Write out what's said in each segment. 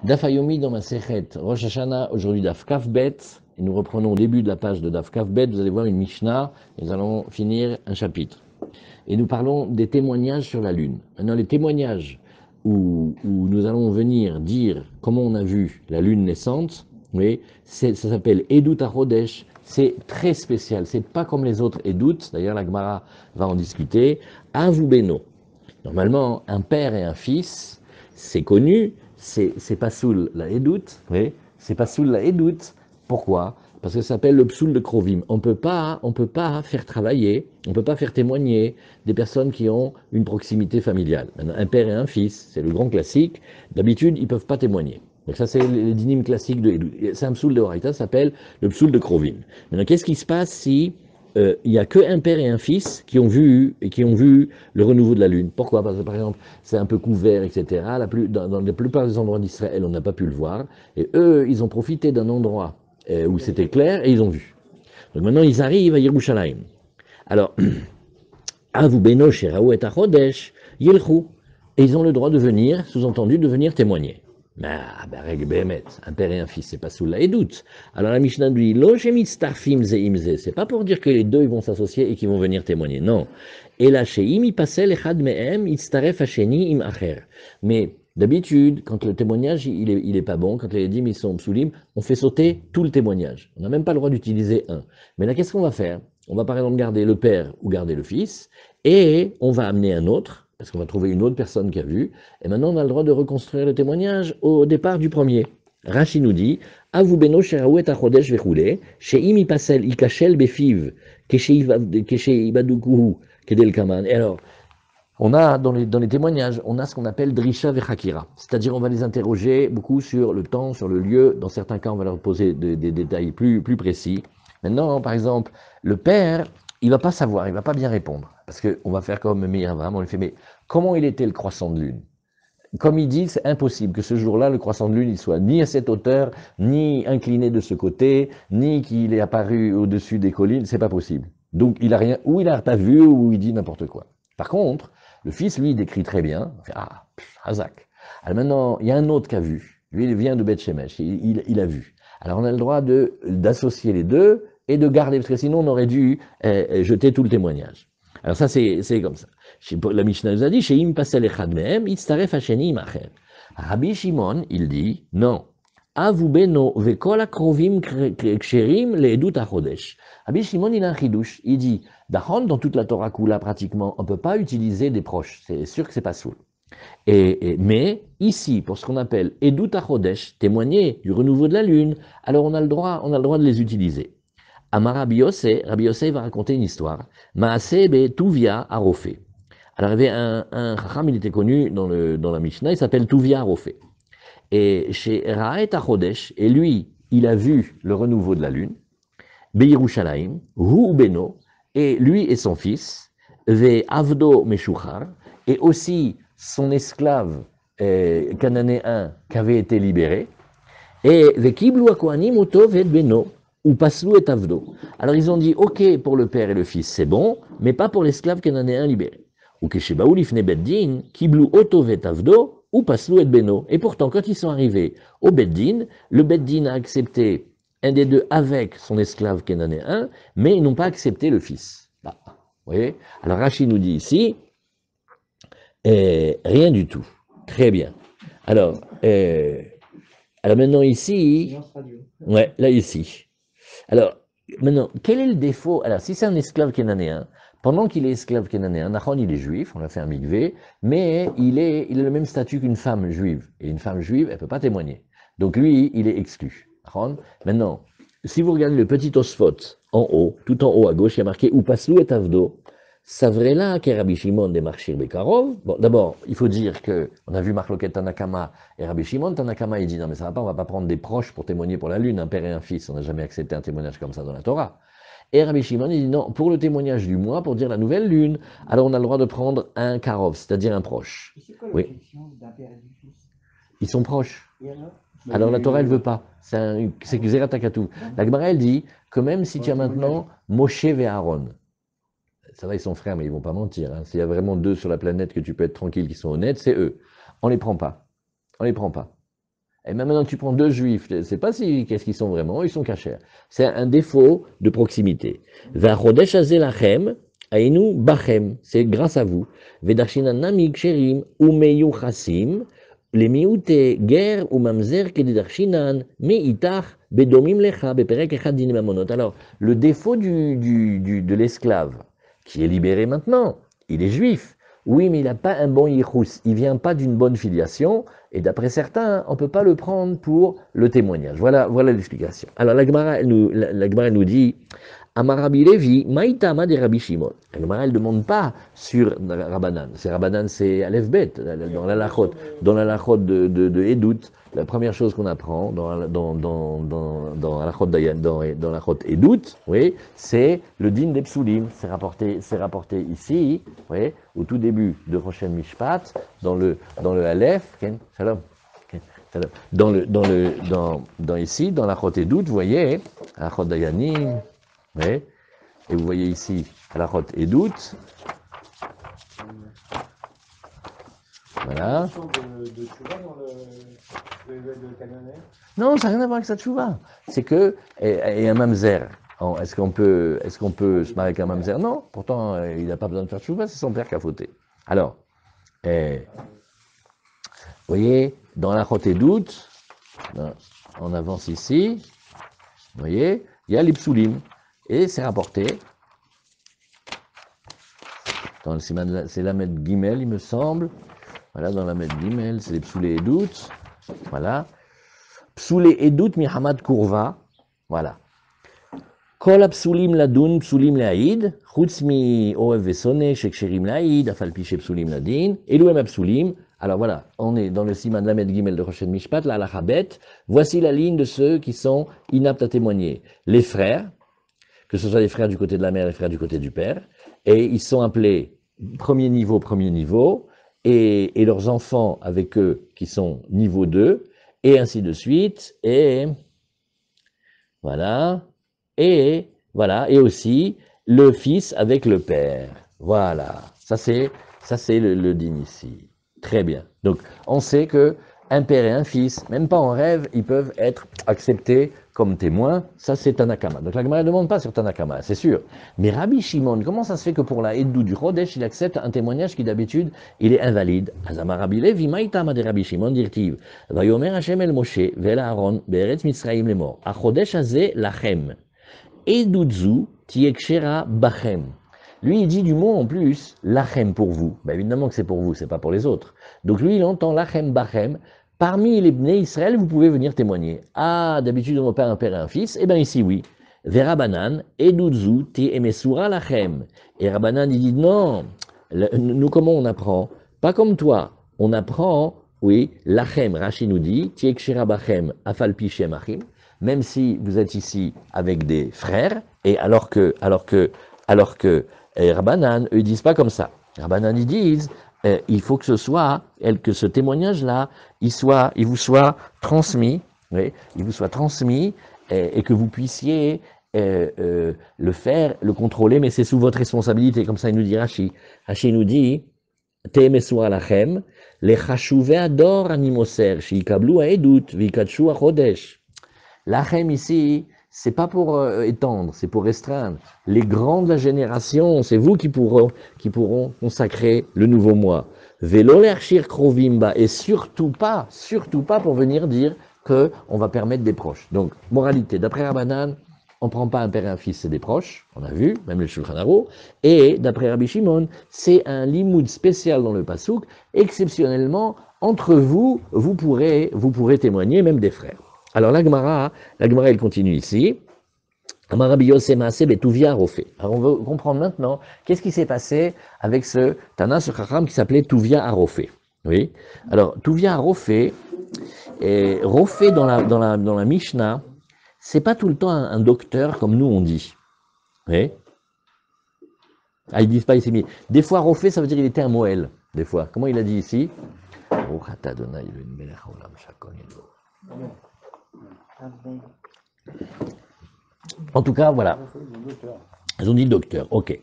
Daf Hayomi dans ma Sechet Rosh Hashanah, aujourd'hui Daf Kaf Bet, et nous reprenons au début de la page de Daf Kaf Bet, vous allez voir une Mishnah, et nous allons finir un chapitre. Et nous parlons des témoignages sur la Lune. Maintenant, les témoignages où nous allons venir dire comment on a vu la Lune naissante, oui, ça s'appelle Edut HaChodesh, c'est très spécial, c'est pas comme les autres Edut, d'ailleurs la Gemara va en discuter, Avu Beno. Normalement, un père et un fils, c'est connu, c'est pas soul la Edout, oui, c'est pas soul la Edout. Pourquoi? Parce que ça s'appelle le psoul de Krovim. On peut pas faire travailler, on peut pas faire témoigner des personnes qui ont une proximité familiale. Maintenant, un père et un fils, c'est le grand classique. D'habitude, ils peuvent pas témoigner. Donc ça, c'est les dynimes classiques de Edout. C'est un psoul de Horaïta, ça s'appelle le psoul de Krovim. Maintenant, qu'est-ce qui se passe si il n'y a qu'un père et un fils qui ont vu le renouveau de la Lune? Pourquoi? Parce que par exemple, c'est un peu couvert, etc. Dans la plupart des endroits d'Israël, on n'a pas pu le voir. Et eux, ils ont profité d'un endroit où c'était clair et ils ont vu. Donc maintenant, ils arrivent à Yerushalayim. Alors, Avu Beno Sheraou et Achodesh, Yelchou. Et ils ont le droit de venir, sous-entendu, de venir témoigner. Mais, un père et un fils, c'est pas sous la doute. Alors la Mishnah dit, Lo starfim ze imze. C'est pas pour dire que les deux ils vont s'associer et qu'ils vont venir témoigner. Non. Et là, chez im, passait l'echad mehem, itztaref hasheni im acher. Mais d'habitude, quand le témoignage il est pas bon, quand les dîmes ils sont psoulim, on fait sauter tout le témoignage. On n'a même pas le droit d'utiliser un. Mais là, qu'est-ce qu'on va faire? On va par exemple garder le père ou garder le fils, et on va amener un autre, parce qu'on va trouver une autre personne qui a vu, et maintenant on a le droit de reconstruire le témoignage au départ du premier. Rashi nous dit, Avu beno sheraouet achodesh vechoule, sheim ipasel ikachel befiv, kesheibadukuhu, kedel kaman. Et alors, on a dans les témoignages, on a ce qu'on appelle drisha vechakira, c'est-à-dire on va les interroger beaucoup sur le temps, sur le lieu. Dans certains cas, on va leur poser des détails plus précis. Maintenant, par exemple, le père, il va pas savoir, il va pas bien répondre, parce qu'on va faire comme Meir Avraham, on lui fait, mais comment il était le croissant de lune? Comme il dit, c'est impossible que ce jour-là, le croissant de lune, il soit ni à cette hauteur, ni incliné de ce côté, ni qu'il est apparu au-dessus des collines, c'est pas possible. Donc il a rien, ou il a pas vu, ou il dit n'importe quoi. Par contre, le fils, lui, il décrit très bien. Il fait, ah, Hazak. Alors maintenant, il y a un autre qui a vu. Lui, il vient de Beth Shemesh, il a vu. Alors on a le droit d'associer les deux et de garder, parce que sinon on aurait dû jeter tout le témoignage. Alors ça, c'est comme ça. La Mishnah nous a dit, chez Im Pasel Echad Mehem, Itztaref Hasheni Imacher. Rabbi Shimon, il dit, non. Avu beno vekol akrovim ksherim leedut hachodesh. Rabbi Shimon, il a un chidouche. Il dit, dans toute la Torah Kula, pratiquement, on ne peut pas utiliser des proches. C'est sûr que c'est pas soul. Mais ici, pour ce qu'on appelle Edut HaChodesh, témoigner du renouveau de la lune, alors on a le droit de les utiliser. Amar Rabbi Yossé va raconter une histoire. Maaseh be Tuvia Arofé. Alors il y avait un Chacham, il était connu dans la Mishnah, il s'appelle Tuvia Arofé. Et chez Raet HaChodesh, et lui, il a vu le renouveau de la lune, Beirushalayim, Hu Beno, et lui et son fils, Ve Avdo Meshuchar, et aussi son esclave cananéen qui avait été libéré, et Ve Kiblu Akohanim Oto Ve Beno, ou Paslou et Avdo. Alors ils ont dit, ok pour le père et le fils, c'est bon, mais pas pour l'esclave cananéen libéré. Ou Keshebaou Lifne Beddin, Kiblu Oto Ve Avdo, ou Paslou et Beno. Et pourtant, quand ils sont arrivés au Beddin, le Beddin a accepté un des deux avec son esclave cananéen, mais ils n'ont pas accepté le fils. Bah, vous voyez? Alors Rachid nous dit ici, rien du tout. Très bien. Alors, alors maintenant ici, ouais, là ici. Alors, maintenant, quel est le défaut? Alors, si c'est un esclave cananéen, pendant qu'il est esclave cananéen, Nahon il est juif, on l'a fait un mikvé, mais il a le même statut qu'une femme juive. Et une femme juive, elle ne peut pas témoigner. Donc lui, il est exclu. Maintenant, si vous regardez le petit osphot en haut, tout en haut à gauche, il y a marqué Upaslou et Avdo. Savrela ke Rabbi Shimon de Marchir Bekarov. Bon, d'abord, il faut dire que on a vu Marloket Tanakama et Rabbi Shimon. Tanakama, il dit non, mais ça va pas, on va pas prendre des proches pour témoigner pour la lune, un père et un fils. On n'a jamais accepté un témoignage comme ça dans la Torah. Et Rabbi Shimon, il dit non, pour le témoignage du mois, pour dire la nouvelle lune, alors on a le droit de prendre un Karov, c'est-à-dire un proche. Et c'est quoi Oui. l'objection d'un père et du fils? Ils sont proches. Et alors? Alors la Torah, elle veut pas. C'est Xerat Takatu. La Gemara, elle dit que même si tu as maintenant Moshe et Aaron, ça va, ils sont frères, mais ils vont pas mentir. Hein. S'il y a vraiment deux sur la planète que tu peux être tranquille, qui sont honnêtes, c'est eux. On les prend pas. On les prend pas. Et même maintenant, tu prends deux juifs, je ne sais pas si, qu'est-ce qu'ils sont vraiment, ils sont cachers. C'est un défaut de proximité. V'achodesh hazeh lachem, ainu bachem, c'est grâce à vous. Vedarshinanam yiksherim, umeyuchasim, les miouté guerre ou mamzer kedidarshinan, meitach, bedomim lecha, beperek echad dine mamonot. Alors, le défaut de l'esclave, qui est libéré maintenant, il est juif. Oui, mais il n'a pas un bon yichus, il ne vient pas d'une bonne filiation, et d'après certains, on ne peut pas le prendre pour le témoignage. Voilà l'explication. Alors la Gemara, elle nous dit, Amarabi Levi, Maïtama de Rabbi Shimon. La Gemara, elle ne demande pas sur Rabbanan. C'est Rabbanan, c'est Aleph Bet, dans la lachot de Edout. La première chose qu'on apprend dans la lachot Edout, oui, c'est le din des psulim. C'est rapporté ici, oui, au tout début de Rochen Mishpat, dans le Aleph, Shalom. Ici, dans la Chot Edout, vous voyez, la Chot Dayanim, oui, et vous voyez ici, la Chot Edout, voilà. Non, ça n'a rien à voir avec sa tchouva. C'est que, et un mamzer, est-ce qu'on peut se marier avec un mamzer? Non, pourtant, il n'a pas besoin de faire tchouva, c'est son père qui a fauté. Alors, vous voyez, dans la Chot Edout, on avance ici, vous voyez, il y a l'Ipsulim, et c'est rapporté, c'est l'Amed Gimel, il me semble, voilà, dans l'Amed Gimel, c'est les Psoulé Edout, voilà, Psoulé Edout Mihamad Kurva, voilà. Kol apsulim ladun, psulim laïd, chutz mi oev vesone, sheksherim laïd, afalpi psulim ladin, elouem apsulim. Alors voilà, on est dans le siman de Lamed Gimel de Rochen Mishpat, la halachabet. Voici la ligne de ceux qui sont inaptes à témoigner. Les frères, que ce soit les frères du côté de la mère, les frères du côté du père, et ils sont appelés premier niveau, et leurs enfants avec eux qui sont niveau 2, et ainsi de suite, et voilà, et aussi le fils avec le père. Voilà, ça c'est le din ici. Très bien. Donc, on sait que un père et un fils, même pas en rêve, ils peuvent être acceptés comme témoins. Ça, c'est Tanakama. Donc, la Gemara ne demande pas sur Tanakama, c'est sûr. Mais Rabbi Shimon, comment ça se fait que pour la Eddou du Chodesh, il accepte un témoignage qui d'habitude, il est invalide? Azama Rabbi Levi, Maïtama de Rabbi Shimon, dirtiv. Vayomer Hashem el Moshe, vel Aaron, be'eretz Mitzrayim lemor. A Chodesh hazeh lachem. Edudzu tiekshera bachem. Lui, il dit du mot en plus, lachem pour vous. Ben évidemment que c'est pour vous, c'est pas pour les autres. Donc lui, il entend lachem bachem. Parmi les Bnei Israël, vous pouvez venir témoigner. Ah, d'habitude, on n'a pas un père et un fils. Eh bien ici, oui. Verabanan, edudzu ti emesura lachem. Et Rabbanan, il dit non. Nous, comment on apprend? Pas comme toi. On apprend, oui, lachem, Rashi nous dit, tiekshera bachem, afalpi shem achim. Même si vous êtes ici avec des frères, et alors que Rabbanan, eux, ils disent pas comme ça. Rabbanan, ils disent, il faut que ce témoignage-là, il vous soit transmis, oui, il vous soit transmis, et que vous puissiez le faire, le contrôler, mais c'est sous votre responsabilité. Comme ça, il nous dit Rashi. Rashi nous dit, Te'emesura lachem, le chashuve ador animoser, shiikablu haedut, vikadshu hachodesh. Lachem ici, c'est pas pour étendre, c'est pour restreindre. Les grands de la génération, c'est vous qui pourront consacrer le nouveau mois. Velo l'erchir krovimba, et surtout pas pour venir dire que on va permettre des proches. Donc, moralité, d'après Rabbanan, on prend pas un père et un fils, c'est des proches, on a vu, même le Shulchan Aruch, et d'après Rabbi Shimon, c'est un limoud spécial dans le Passouk, exceptionnellement, entre vous, vous pourrez témoigner, même des frères. Alors la Gemara, elle continue ici. Alors on veut comprendre maintenant qu'est-ce qui s'est passé avec ce Tana, ce Chacham qui s'appelait Tuvia Arofé. Oui. Alors Tuvia Arofé, Rofé dans la Mishnah, c'est pas tout le temps un docteur comme nous on dit. Oui. Ah, ils disent pas ici, mais des fois Rofé ça veut dire il était un Moël. Des fois. Comment il a dit ici? En tout cas, voilà. Ils ont dit docteur, ok.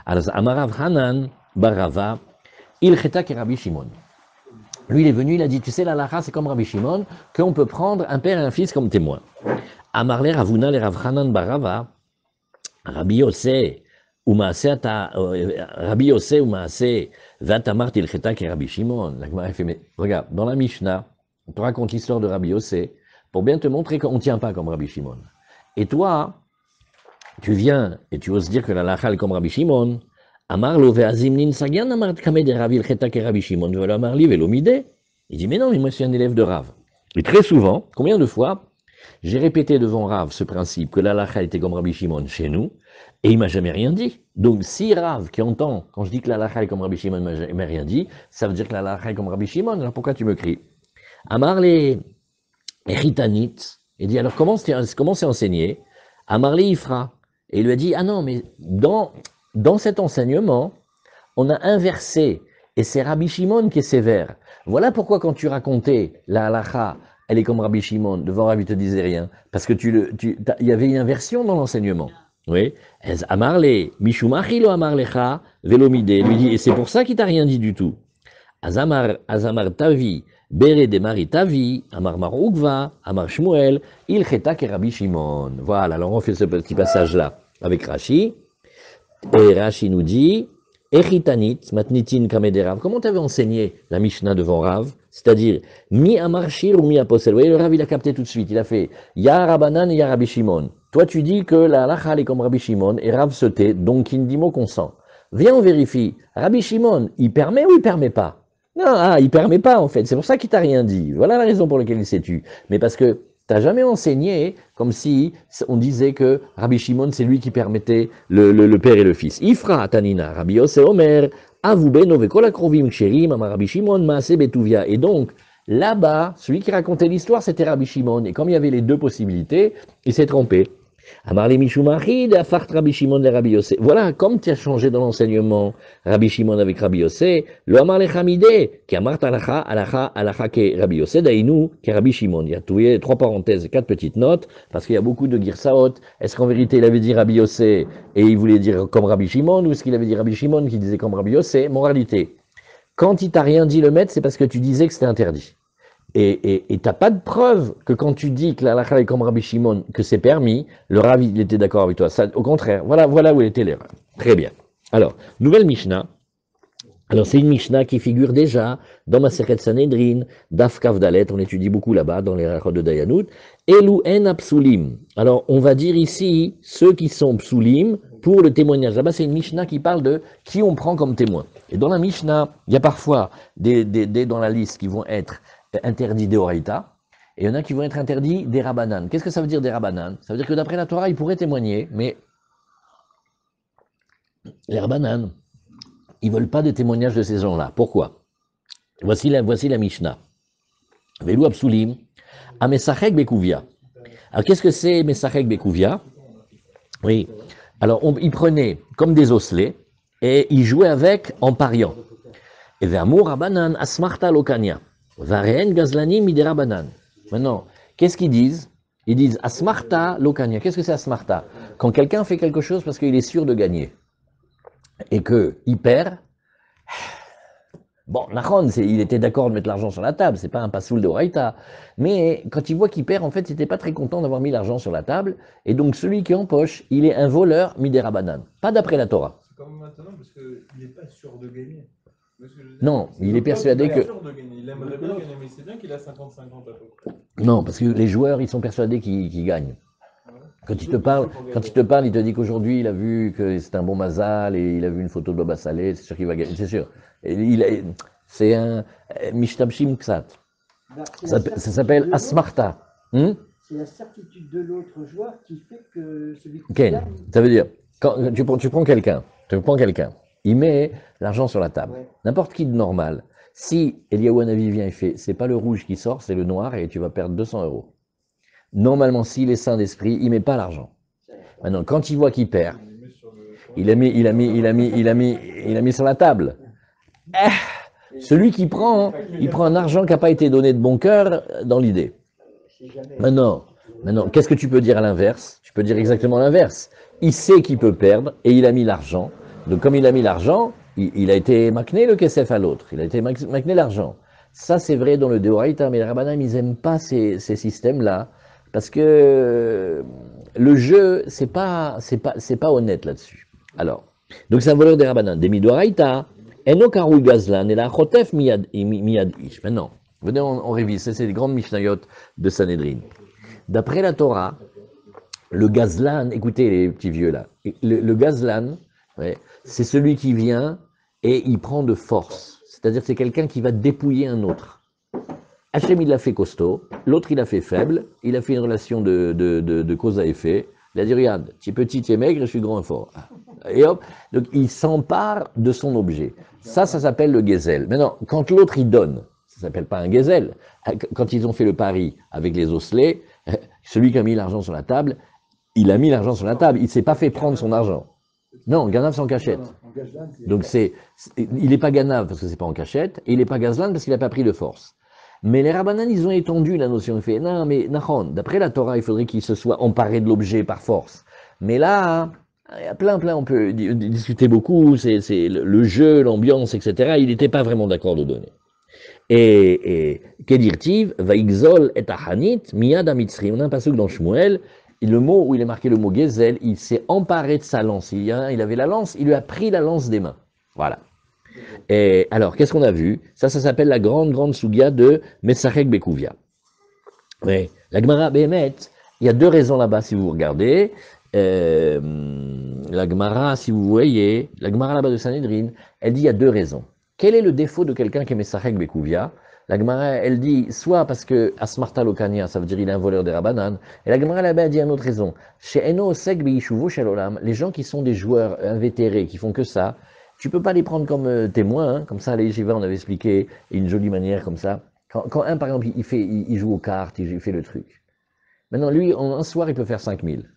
Alors, Amarav Hanan Barava, il cheta que Rabbi Shimon. Lui, il est venu, il a dit, tu sais, la halakha, c'est comme Rabbi Shimon, qu'on peut prendre un père et un fils comme témoins. Amarle Ravuna le Rav Hanan Barava, Rabbi Yossé, ou Maaseh, Rabbi Yossé, ou Maaseh, Vatamart il Cheta qui Rabbi Shimon. La Gemara fait, mais regarde, dans la Mishnah, on te raconte l'histoire de Rabbi Yossé, pour bien te montrer qu'on ne tient pas comme Rabbi Shimon. Et toi, tu viens et tu oses dire que la halakha est comme Rabbi Shimon. Amar lo ve'azimnin sagan amar kamed Rabbi il Cheta qui Rabbi Shimon. Voilà Amar li velomide. Il dit, mais non, mais moi je suis un élève de Rav. Et très souvent, combien de fois, j'ai répété devant Rav ce principe que la halakha était comme Rabbi Shimon chez nous, et il m'a jamais rien dit. Donc si Rav, qui entend, quand je dis que la halakha est comme Rabbi Shimon, il m'a rien dit, ça veut dire que la halakha est comme Rabbi Shimon, alors pourquoi tu me cries? Amar les Ritanit, il dit, alors comment c'est enseigné? Amar les Ifra, et il lui a dit, ah non, mais dans cet enseignement, on a inversé, et c'est Rabbi Shimon qui est sévère. Voilà pourquoi quand tu racontais la halakha, elle est comme Rabbi Shimon, devant Rabbi, il te disait rien. Parce que il y avait une inversion dans l'enseignement. Oui. Amarle, Mishumachi lo amarlecha, velomide. Lui dit, et c'est pour ça qu'il t'a rien dit du tout. Azamar tavi, bere de mari tavi, amar marugva, amar shmuel, il cheta ke Rabbi Shimon. Voilà, alors on fait ce petit passage-là avec Rashi. Et Rashi nous dit, Echitanit, matnitin kamederav. Comment t'avais enseigné la Mishnah devant Rav? C'est-à-dire, mi amarshir ou mi aposel. Vous voyez, le Rav, il a capté tout de suite. Il a fait, ya Rabanan et ya Rabbi Shimon. Toi, tu dis que la halakha est comme Rabbi Shimon, et Rav se tait, donc il dit mot consent. Viens, on vérifie. Rabbi Shimon, il permet ou il permet pas? Non, il permet pas, en fait. C'est pour ça qu'il t'a rien dit. Voilà la raison pour laquelle il s'est tu. Mais parce que t'as jamais enseigné comme si on disait que Rabbi Shimon, c'est lui qui permettait le père et le fils. Ifra Tanina, Rabbi Yossé Omer, Avubeno Vekola Krovim Ksherim, Amar Rabbi Shimon, Maaseh Betuvia. Et donc, là-bas, celui qui racontait l'histoire, c'était Rabbi Shimon. Et comme il y avait les deux possibilités, il s'est trompé. Amar le Mishumachid, Afart Rabbi Shimon le Rabbi Yossé. Voilà, comme tu as changé dans l'enseignement Rabbi Shimon avec Rabbi Yossé, le Amar le Chamide, qui Amart Alacha ke Rabbi Yossé, Daïnou, qui Rabbi Shimon. Il y a trouvé 3 parenthèses, 4 petites notes, parce qu'il y a beaucoup de girsaot. Est-ce qu'en vérité il avait dit Rabbi Yossé et il voulait dire comme Rabbi Shimon, ou est-ce qu'il avait dit Rabbi Shimon qui disait comme Rabbi Yossé? Moralité, quand il t'a rien dit le maître, c'est parce que tu disais que c'était interdit. Et t'as pas de preuve que quand tu dis que la halakha est comme Rabbi Shimon, que c'est permis, le Rav, il était d'accord avec toi. Ça, au contraire, voilà où était l'erreur. Très bien. Alors, nouvelle Mishnah. Alors, c'est une Mishnah qui figure déjà dans Masechet Sanhedrin, Daf Kav Dalet, on étudie beaucoup là-bas, dans les rachot de Dayanout. Elu en apsulim. Alors, on va dire ici, ceux qui sont psulim, pour le témoignage. Là-bas, c'est une Mishnah qui parle de qui on prend comme témoin. Et dans la Mishnah, il y a parfois des dans la liste qui vont être interdits des Oraïta, et il y en a qui vont être interdits des Rabanan. Qu'est-ce que ça veut dire des Rabanan? Ça veut dire que d'après la Torah, ils pourraient témoigner, mais les Rabanan, ils ne veulent pas de témoignage de ces gens-là. Pourquoi? Voici la Mishnah. Velu Absulim, à Mesachek Bekuvia. Alors qu'est-ce que c'est Mesachek Bekuvia? Oui. Alors ils prenaient comme des osselets, et ils jouaient avec en pariant. Et Vermur Rabanan Asmarta Lokania. Varen Gazlani Midera Banan. Maintenant, qu'est-ce qu'ils disent? Ils disent Asmarta Lokania. Qu'est-ce que c'est Asmarta? Quand quelqu'un fait quelque chose parce qu'il est sûr de gagner et qu'il perd, bon, Nachon, il était d'accord de mettre l'argent sur la table, c'est pas un passoul de Oraïta, mais quand il voit qu'il perd, en fait, il n'était pas très content d'avoir mis l'argent sur la table, et donc celui qui empoche, il est un voleur Midera Banan. Pas d'après la Torah. C'est comme maintenant, parce qu'il n'est pas sûr de gagner. Non, il est persuadé que... Il aimerait bien gagner, mais c'est bien qu'il a 50-50 à peu près. Non, parce que les joueurs, ils sont persuadés qu'ils gagnent. Quand il te parle, il te dit qu'aujourd'hui, il a vu que c'est un bon mazal et il a vu une photo de Baba Saleh, c'est sûr qu'il va gagner, c'est sûr. C'est un Mishtabshim Ksat. Ça s'appelle Asmarta. C'est la certitude de l'autre joueur qui fait que celui qui Ken, gagne... ça veut dire, quand tu prends quelqu'un, il met l'argent sur la table. Ouais. N'importe qui de normal. Si Eliyahu Hanavi vient et fait, c'est pas le rouge qui sort, c'est le noir et tu vas perdre 200 euros. Normalement, s'il est sain d'esprit, il met pas l'argent. Maintenant, quand il voit qu'il perd, il a mis sur la table. Celui qui prend, il prend un argent qui n'a pas été donné de bon cœur dans l'idée. Maintenant, qu'est-ce que tu peux dire à l'inverse? Tu peux dire exactement l'inverse. Il sait qu'il peut perdre et il a mis l'argent. Donc comme il a mis l'argent, il a été macné le kesef à l'autre. Il a été macné l'argent. Ça, c'est vrai dans le Deoraita, mais les Rabbanan, ils n'aiment pas ces systèmes-là, parce que le jeu, c'est pas honnête là-dessus. Alors, donc c'est un voleur des Rabbanan. Des Midoraita, Eno Karou Gazlan, et la Chotef Miyad Ish. Maintenant, venez, on révise, c'est les grandes Mishnayot de Sanhedrin. D'après la Torah, le Gazlan, écoutez les petits vieux là, le Gazlan, ouais, c'est celui qui vient et il prend de force. C'est-à-dire c'est quelqu'un qui va dépouiller un autre. Hachem, il l'a fait costaud, l'autre, il l'a fait faible, il a fait une relation de cause à effet. Il a dit, regarde, tu es petit, tu es maigre, je suis grand et fort. Et hop, donc il s'empare de son objet. Ça s'appelle le Gezel. Maintenant, quand l'autre, il donne, ça s'appelle pas un Gezel. Quand ils ont fait le pari avec les osselets, celui qui a mis l'argent sur la table, il a mis l'argent sur la table, il ne s'est pas fait prendre son argent. Non, Ganav c'est en cachette. Donc il n'est pas Ganav parce que c'est pas en cachette, et il n'est pas Gazlan parce qu'il n'a pas pris de force. Mais les Rabbanan, ils ont étendu la notion. Ils fait, non, mais Nahon, d'après la Torah, il faudrait qu'il se soit emparé de l'objet par force. Mais là, il y a plein, on peut discuter beaucoup, c'est le jeu, l'ambiance, etc. Il n'était pas vraiment d'accord de donner. Et Kedirtiv, Vaixol et Ahanit, Miyad Amitzri. On a un passage dans Shmuel, le mot où il est marqué le mot Gezel, il s'est emparé de sa lance. Il avait la lance, il lui a pris la lance des mains. Voilà. Et alors, qu'est-ce qu'on a vu? Ça s'appelle la grande Sugia de Metsachek Bekuvia. Oui. La Gemara Behemet, il y a deux raisons là-bas, si vous regardez. La Gemara, si vous voyez, la Gemara là-bas de Sanhedrin, elle dit il y a deux raisons. Quel est le défaut de quelqu'un qui est Metsachek Bekuvia? La Gemara, elle dit, soit parce que Asmarta Lokania, ça veut dire il est un voleur des Rabbanan, et la Gemara là-bas, elle dit une autre raison. Chez Eno Osek Beishuvo Shalolam, les gens qui sont des joueurs invétérés, qui font que ça, tu peux pas les prendre comme témoins, hein, comme ça, les Yeshiva, on avait expliqué, une jolie manière comme ça. Quand un, par exemple, il joue aux cartes, il fait le truc. Maintenant, lui, un soir, il peut faire 5000.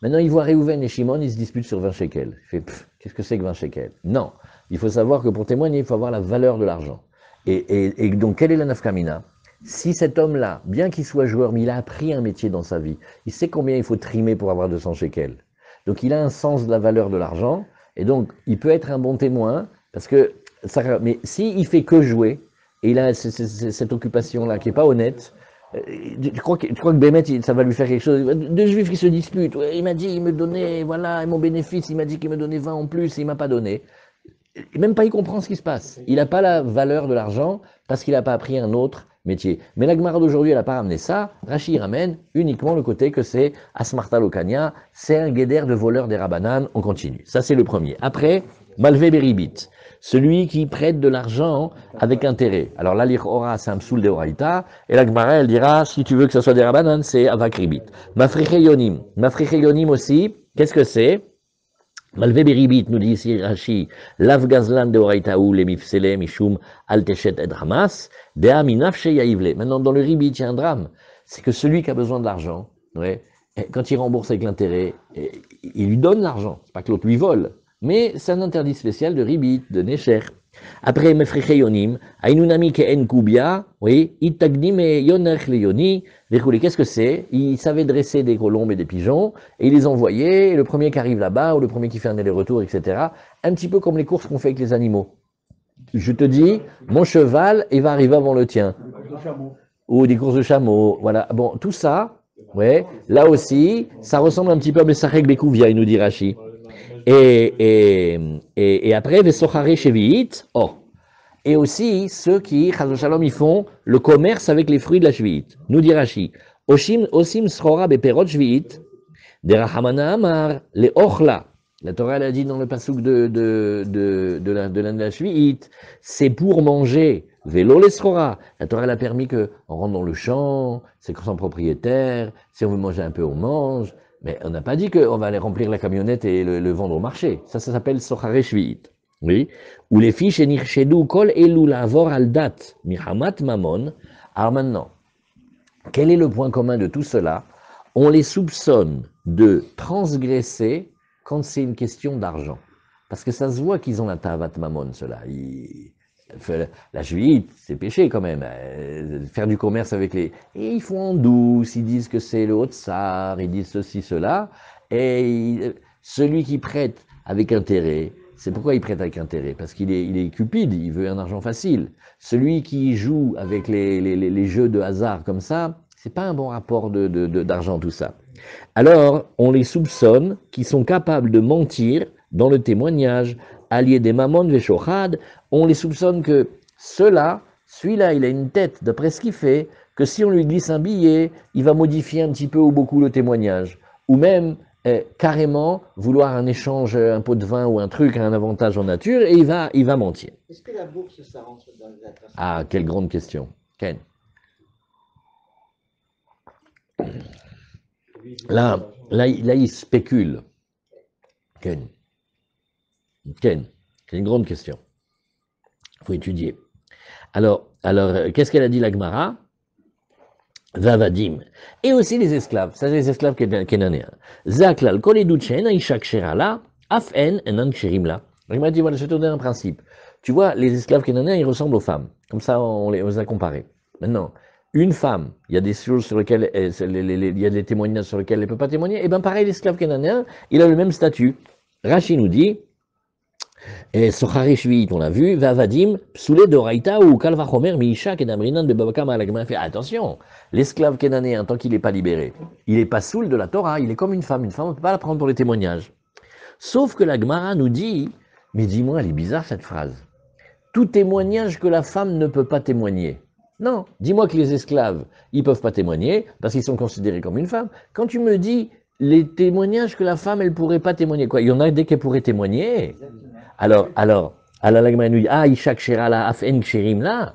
Maintenant, il voit Réhouven et Shimon, ils se disputent sur 20 shekels. Il fait, qu'est-ce que c'est que 20 shekels? Non. Il faut savoir que pour témoigner, il faut avoir la valeur de l'argent. Et donc, quelle est la nafkamina? Si cet homme-là, bien qu'il soit joueur, mais il a appris un métier dans sa vie, il sait combien il faut trimer pour avoir 200 shekels. Donc, il a un sens de la valeur de l'argent, et donc, il peut être un bon témoin, parce que, mais s'il fait que jouer, et il a cette occupation-là qui n'est pas honnête, tu crois que Bémet, ça va lui faire quelque chose? Deux juifs qui se disputent, ouais, il m'a dit, il me donnait, voilà, mon bénéfice, il m'a dit qu'il me donnait 20 en plus, il ne m'a pas donné. Et même pas il comprend ce qui se passe. Il n'a pas la valeur de l'argent parce qu'il n'a pas appris un autre métier. Mais la Gemara d'aujourd'hui, elle n'a pas ramené ça. Rashi ramène uniquement le côté que c'est Asmarta Lokania, c'est un guédère de voleur des Rabbanan. On continue. Ça, c'est le premier. Après, Malvé Beribit, celui qui prête de l'argent avec intérêt. Alors là, l'Ichora, c'est un psoul de Horaïta, et la Gemara, elle dira, si tu veux que ce soit des Rabbanan, c'est Avak Ribit. Mafriche Yonim. Mafriche Yonim aussi, qu'est-ce que c'est? Malvé Beribit, nous dit ici Rashi, Lav Gazlan de Horaïtaou, les Mifsele, Mishum, Altechet et Hamas, Dea Minafche Yaivle. Maintenant, dans le Ribit, il y a un drame. C'est que celui qui a besoin de l'argent, ouais, quand il rembourse avec l'intérêt, il lui donne l'argent. C'est pas que l'autre lui vole. Mais c'est un interdit spécial de Ribit, de Necher. Après, Mefriche Yonim, Ainunami ke en Kubia, oui, Itagdim et Yoner Leoni, qu'est-ce que c'est? Il savait dresser des colombes et des pigeons, et il les envoyait, et le premier qui arrive là-bas, ou le premier qui fait un aller-retour, etc. Un petit peu comme les courses qu'on fait avec les animaux. Je te dis, mon cheval, il va arriver avant le tien. Ou des courses de chameaux, voilà. Bon, tout ça, ouais, là aussi, ça ressemble un petit peu à Messarek Bekuvia, il nous dit Rashi. Et après, Vesochare Shevi'it, oh. Et aussi, ceux qui, Chaz Shalom, ils font le commerce avec les fruits de la Shvi'it. Nous dit Rashi, Osim Srora Beperot Shvi'it, de Rahamana Amar, les Ochla. La Torah, elle a dit dans le pasuk de la Shvi'it, c'est pour manger. Vélo les Srora. La Torah, elle a permis qu'on rentre dans le champ, c'est sans propriétaire, si on veut manger un peu, on mange. Mais on n'a pas dit qu'on va aller remplir la camionnette et le vendre au marché. Ça s'appelle Sochare Shvi'it. Oui. Ou les fiches Nirchedou Kol Elou Lavor Aldat Mihamat Mamon. Alors maintenant, quel est le point commun de tout cela? On les soupçonne de transgresser quand c'est une question d'argent. Parce que ça se voit qu'ils ont la Tavat Mamon, cela. La Shvi'it, c'est péché quand même. Faire du commerce avec les... Et ils font en douce, ils disent que c'est le Haut-Tsar, ils disent ceci, cela. Et celui qui prête avec intérêt, C'est pourquoi il prête avec intérêt, parce il est cupide, il veut un argent facile. Celui qui joue avec les jeux de hasard comme ça, c'est pas un bon rapport d'argent tout ça. Alors, on les soupçonne qu'ils sont capables de mentir dans le témoignage, alliés des mamon veshochad, on les soupçonne que celui-là, il a une tête, d'après ce qu'il fait, que si on lui glisse un billet, il va modifier un petit peu ou beaucoup le témoignage. Ou même, carrément, vouloir un échange, un pot de vin ou un truc, un avantage en nature, et il va mentir. Est-ce que la bourse, ça rentre dans la classe? Ah, quelle grande question. Ken. Là, il spécule. Ken. Ken. C'est une grande question. Il faut étudier. Alors, qu'est-ce qu'elle a dit la Gemara? Vavadim. Et aussi les esclaves. Ça, c'est les esclaves kénanéens. Zaklal, koledouchen, aishak sherala, afen, enan ksherimla. La Gemara dit, voilà, je vais te donner un principe. Tu vois, les esclaves kénanéens, ils ressemblent aux femmes. Comme ça, on les a comparés. Maintenant, une femme, il y a des choses sur lesquelles, il y a des témoignages sur lesquels elle ne peut pas témoigner. Et bien, pareil, l'esclave kénanéen, il a le même statut. Rashi nous dit, et Sochari Shvi'it, on l'a vu, Vavadim, Psoulé d'Oraïta ou Kalvachomer, Miisha, Kedamrinan, Bebabakam, Alagma, fait attention, l'esclave kénanéen, tant qu'il n'est pas libéré, il n'est pas soul de la Torah, il est comme une femme, on ne peut pas la prendre pour les témoignages. Sauf que la Gemara nous dit, mais dis-moi, elle est bizarre cette phrase. Tout témoignage que la femme ne peut pas témoigner. Non, dis-moi que les esclaves, ils ne peuvent pas témoigner parce qu'ils sont considérés comme une femme. Quand tu me dis les témoignages que la femme, elle ne pourrait pas témoigner, quoi, il y en a dès qu'elle pourrait témoigner. Alors, la Gemara nous dit, Ishak Sherala Afen Ksherim la,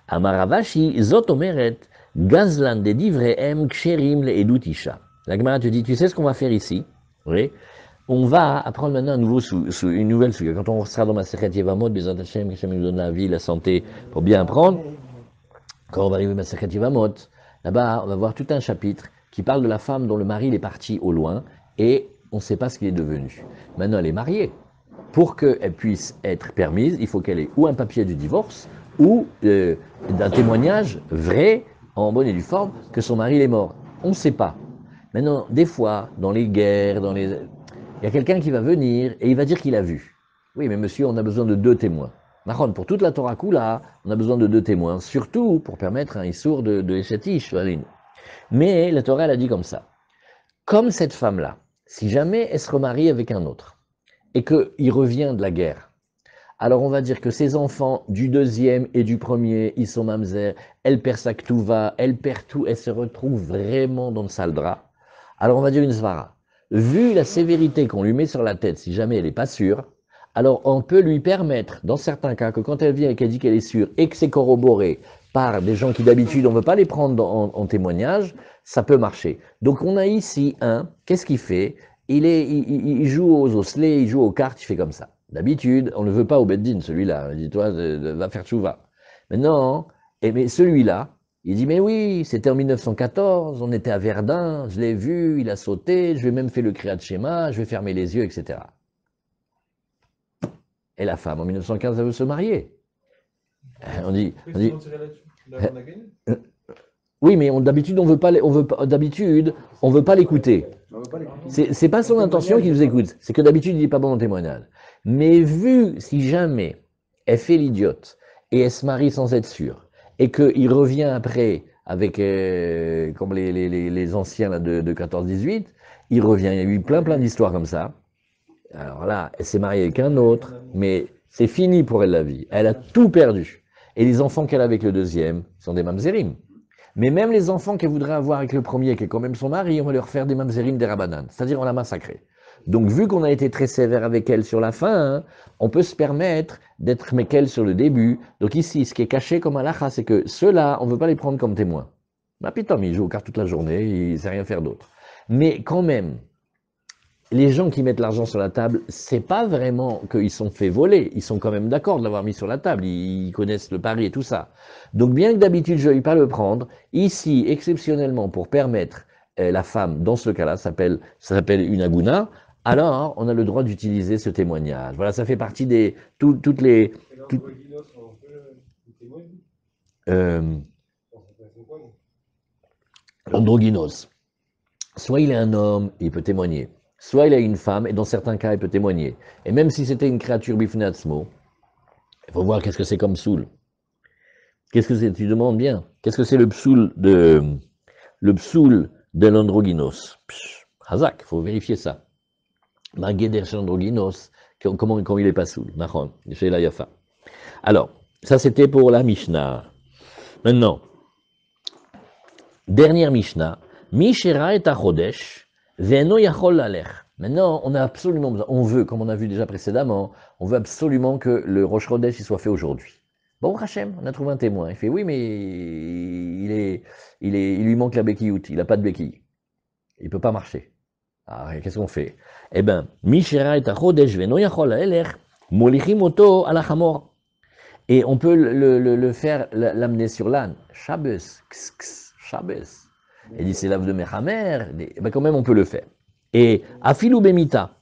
Amaravashi, Zot Omeret, Gazlan de Divrehem Ksherim le Edut Isha. La Gemara te dit, tu sais ce qu'on va faire ici? Oui. On va apprendre maintenant une nouvelle suite. Quand on sera dans ma Masechet Yevamot, Bezat Hashem, Hashem nous donne la vie, la santé, pour bien apprendre. Quand on va arriver à Masechet Yevamot, là-bas, on va voir tout un chapitre qui parle de la femme dont le mari est parti au loin et on ne sait pas ce qu'il est devenu. Maintenant, elle est mariée. Pour qu'elle puisse être permise, il faut qu'elle ait ou un papier du divorce ou d'un témoignage vrai, en bonne et due forme, que son mari est mort. On ne sait pas. Maintenant, des fois, dans les guerres, il y a quelqu'un qui va venir et il va dire qu'il a vu. Oui, mais monsieur, on a besoin de 2 témoins. Mahon, pour toute la Torah Kula, on a besoin de 2 témoins, surtout pour permettre un issour de Eshetish. Mais la Torah, elle a dit comme ça. Comme cette femme-là, si jamais elle se remarie avec un autre, et qu'il revient de la guerre, alors on va dire que ses enfants du deuxième et du premier, ils sont mamzer, elle perd sa ketouva, elle perd tout, elle se retrouve vraiment dans le saldra. Alors on va dire une svara. Vu la sévérité qu'on lui met sur la tête, si jamais elle n'est pas sûre, alors on peut lui permettre, dans certains cas, que quand elle vient et qu'elle dit qu'elle est sûre et que c'est corroboré par des gens qui d'habitude on ne veut pas les prendre en témoignage, ça peut marcher. Donc on a ici qu'est-ce qu'il fait? Il joue aux osselets, il joue aux cartes, il fait comme ça. D'habitude, on ne le veut pas au beddin, celui-là. Il dit, toi, va faire tchouva. Mais non, mais celui-là, il dit, mais oui, c'était en 1914, on était à Verdun, je l'ai vu, il a sauté, je vais même faire le Kriyat Shema, je vais fermer les yeux, etc. Et la femme, en 1915, elle veut se marier. On dit, oui, mais d'habitude, on veut pas l'écouter. C'est pas son intention qu'il nous écoute. C'est que d'habitude, il n'est pas bon en témoignage. Mais vu, si jamais elle fait l'idiote et elle se marie sans être sûre, et qu'il revient après avec, comme les anciens là, de 14-18, il revient, il y a eu plein d'histoires comme ça. Alors là, elle s'est mariée avec un autre, mais c'est fini pour elle la vie. Elle a tout perdu. Et les enfants qu'elle a avec le deuxième sont des mamzerim. Mais même les enfants qu'elle voudrait avoir avec le premier, qui est quand même son mari, on va leur faire des mamzerim des rabanan. C'est-à-dire on l'a massacré. Donc vu qu'on a été très sévère avec elle sur la fin, on peut se permettre d'être mekel sur le début. Donc ici, ce qui est caché comme halakha, c'est que ceux-là, on ne veut pas les prendre comme témoins. Ma pitom, ils jouent aux cartes toute la journée, ils ne savent rien faire d'autre. Mais quand même, les gens qui mettent l'argent sur la table, c'est pas vraiment qu'ils sont fait voler. Ils sont quand même d'accord de l'avoir mis sur la table. Ils connaissent le pari et tout ça. Donc bien que d'habitude je ne veuille pas le prendre, ici, exceptionnellement, pour permettre la femme, dans ce cas-là, ça s'appelle une aguna, alors on a le droit d'utiliser ce témoignage. Voilà, ça fait partie des... toutes les... L'androgynos. Soit il est un homme, il peut témoigner. soit il a une femme, et dans certains cas, il peut témoigner. Et même si c'était une créature bifnatsmo, il faut voir qu'est-ce que c'est comme psoul. Qu'est-ce que c'est? Tu demandes bien. Qu'est-ce que c'est le psoul de l'androgynos? Hazak, il faut vérifier ça. Mageder androgynos, comment il est pas soul? Nahon, chez la Yafa. Alors, ça c'était pour la Mishnah. Maintenant, dernière Mishnah. Mishera et Achodesh, Veno Yachol Lalech. Maintenant, on a absolument besoin, on veut, comme on a vu déjà précédemment, on veut absolument que le Rosh Chodesh il soit fait aujourd'hui. Bon, Hachem, on a trouvé un témoin. Il fait oui, mais il lui manque la béquille, il n'a pas de béquille. Il ne peut pas marcher. Alors, qu'est-ce qu'on fait? Eh bien, Mishera et Achodesh, Veno Yachol Lalech, Molichim Oto à la Hamor. Et on peut le faire, l'amener sur l'âne. Shabbos, Shabbos. Et dit c'est l'ave de Mechamer, ben quand même on peut le faire. Et Afilou Bemita,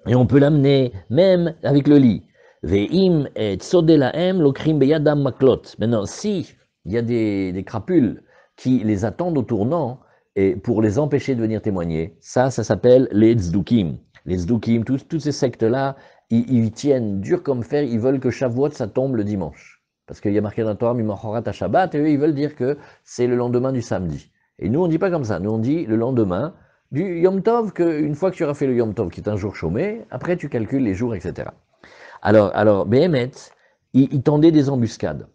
et on peut l'amener même avec le lit. Ve'im et Tzodelahem lokrim beyadam maklot. Maintenant, si il y a des crapules qui les attendent au tournant et pour les empêcher de venir témoigner, ça s'appelle les tzdukim. Les tzdukim, toutes ces sectes-là, ils tiennent dur comme fer, ils veulent que Shavuot ça tombe le dimanche. Parce qu'il y a marqué dans la Torah, Mimachorat à Shabbat, et eux ils veulent dire que c'est le lendemain du samedi. Et nous, on ne dit pas comme ça. Nous, on dit le lendemain du Yom Tov, qu'une fois que tu auras fait le Yom Tov, qui est un jour chômé, après tu calcules les jours, etc. Alors Behemet, il tendait des embuscades.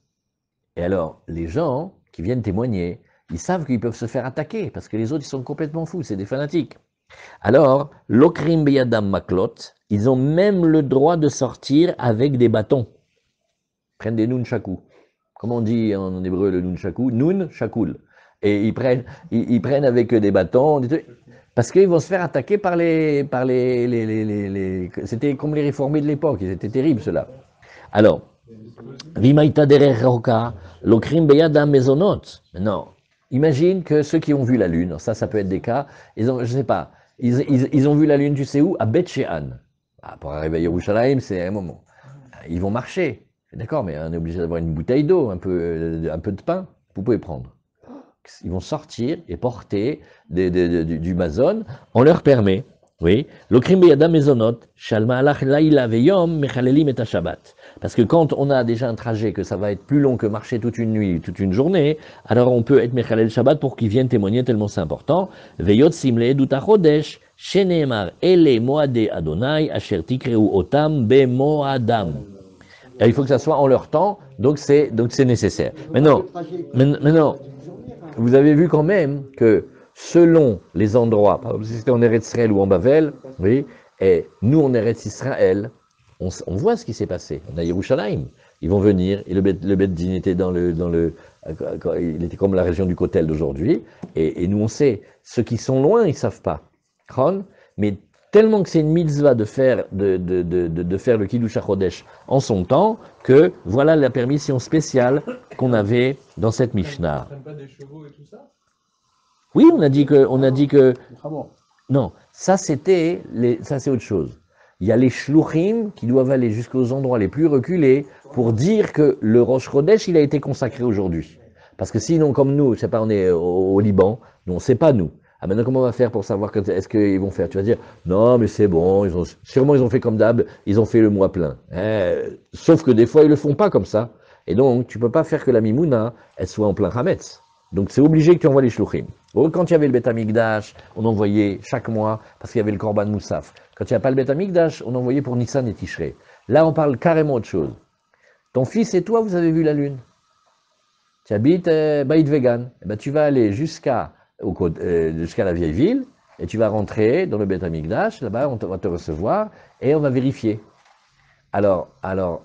Et alors, les gens qui viennent témoigner, ils savent qu'ils peuvent se faire attaquer, parce que les autres, ils sont complètement fous, c'est des fanatiques. Alors, l'okrim beyadam maklot, ils ont même le droit de sortir avec des bâtons. Ils prennent des nunchaku. Comment on dit en hébreu le nunchaku? Nun shakul. Et ils prennent avec des bâtons, parce qu'ils vont se faire attaquer par les c'était comme les réformés de l'époque, ils étaient terribles ceux-là. Alors, Vimaita derech roka, l'okrim beyadam mezonot. Non, imagine que ceux qui ont vu la lune, ça peut être des cas, je sais pas, ils ont vu la lune, tu sais où? À Bet She'an. Pour arriver à Yerushalayim, c'est un moment. Ils vont marcher, d'accord, mais on est obligé d'avoir une bouteille d'eau, un peu de pain, vous pouvez prendre. Ils vont sortir et porter du mazon, on leur permet, oui, l'okrim beyadam mezonot, shalma alach laila veyom mechalelim et Shabbat. Parce que quand on a déjà un trajet, que ça va être plus long que marcher toute une nuit, toute une journée, alors on peut être mechalel Shabbat pour qu'ils viennent témoigner tellement c'est important. Veyot simle duta chodesh, sheneemar ele moade Adonai, asher tikreu otam be moadam. Il faut que ça soit en leur temps, donc c'est nécessaire. Maintenant, vous avez vu quand même que selon les endroits, par exemple si c'était en Eretz Israël ou en Bavel, oui, et nous en Eretz Israël, on voit ce qui s'est passé. On a Yerushalayim, ils vont venir, et le Beddin était il était comme la région du Kotel d'aujourd'hui, et nous on sait, ceux qui sont loin, ils savent pas. Mais tellement que c'est une mitzvah de faire le Kiddush HaChodesh en son temps, que voilà la permission spéciale qu'on avait dans cette Mishnah. Ils prennent pas des chevaux et tout ça? Oui, on a dit que non, ça c'est autre chose. Il y a les shluchim qui doivent aller jusqu'aux endroits les plus reculés pour dire que le Rosh Chodesh il a été consacré aujourd'hui. Parce que sinon, comme nous, je sais pas, on est au Liban, nous on sait pas nous. Ah maintenant comment on va faire pour savoir est-ce qu'ils vont faire? Tu vas dire non mais c'est bon, sûrement ils ont fait comme d'hab, ils ont fait le mois plein. Sauf que des fois ils le font pas comme ça. Et donc tu peux pas faire que la mimouna elle soit en plein Hametz. Donc c'est obligé que tu envoies les shluchim. Quand il y avait le Bet Amikdash, on envoyait chaque mois parce qu'il y avait le Korban Moussaf. Quand il n'y a pas le Bet Amikdash, on envoyait pour Nissan et Tishrei. Là on parle carrément autre chose. Ton fils et toi vous avez vu la lune. Tu habites Baït Vegan. Tu vas aller jusqu'à la vieille ville et tu vas rentrer dans le Bet Amikdash. Là-bas on va te recevoir et on va vérifier. Alors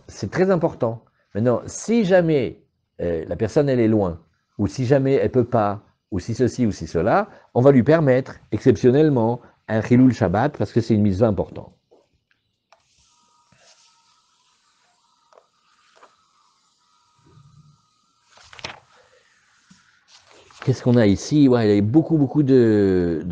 c'est très important. Maintenant si jamais la personne elle est loin, ou si jamais elle ne peut pas, ou si ceci ou si cela, on va lui permettre exceptionnellement un Chilul Shabbat parce que c'est une mitzvah importante. Qu'est-ce qu'on a ici? Ouais, il y a beaucoup de...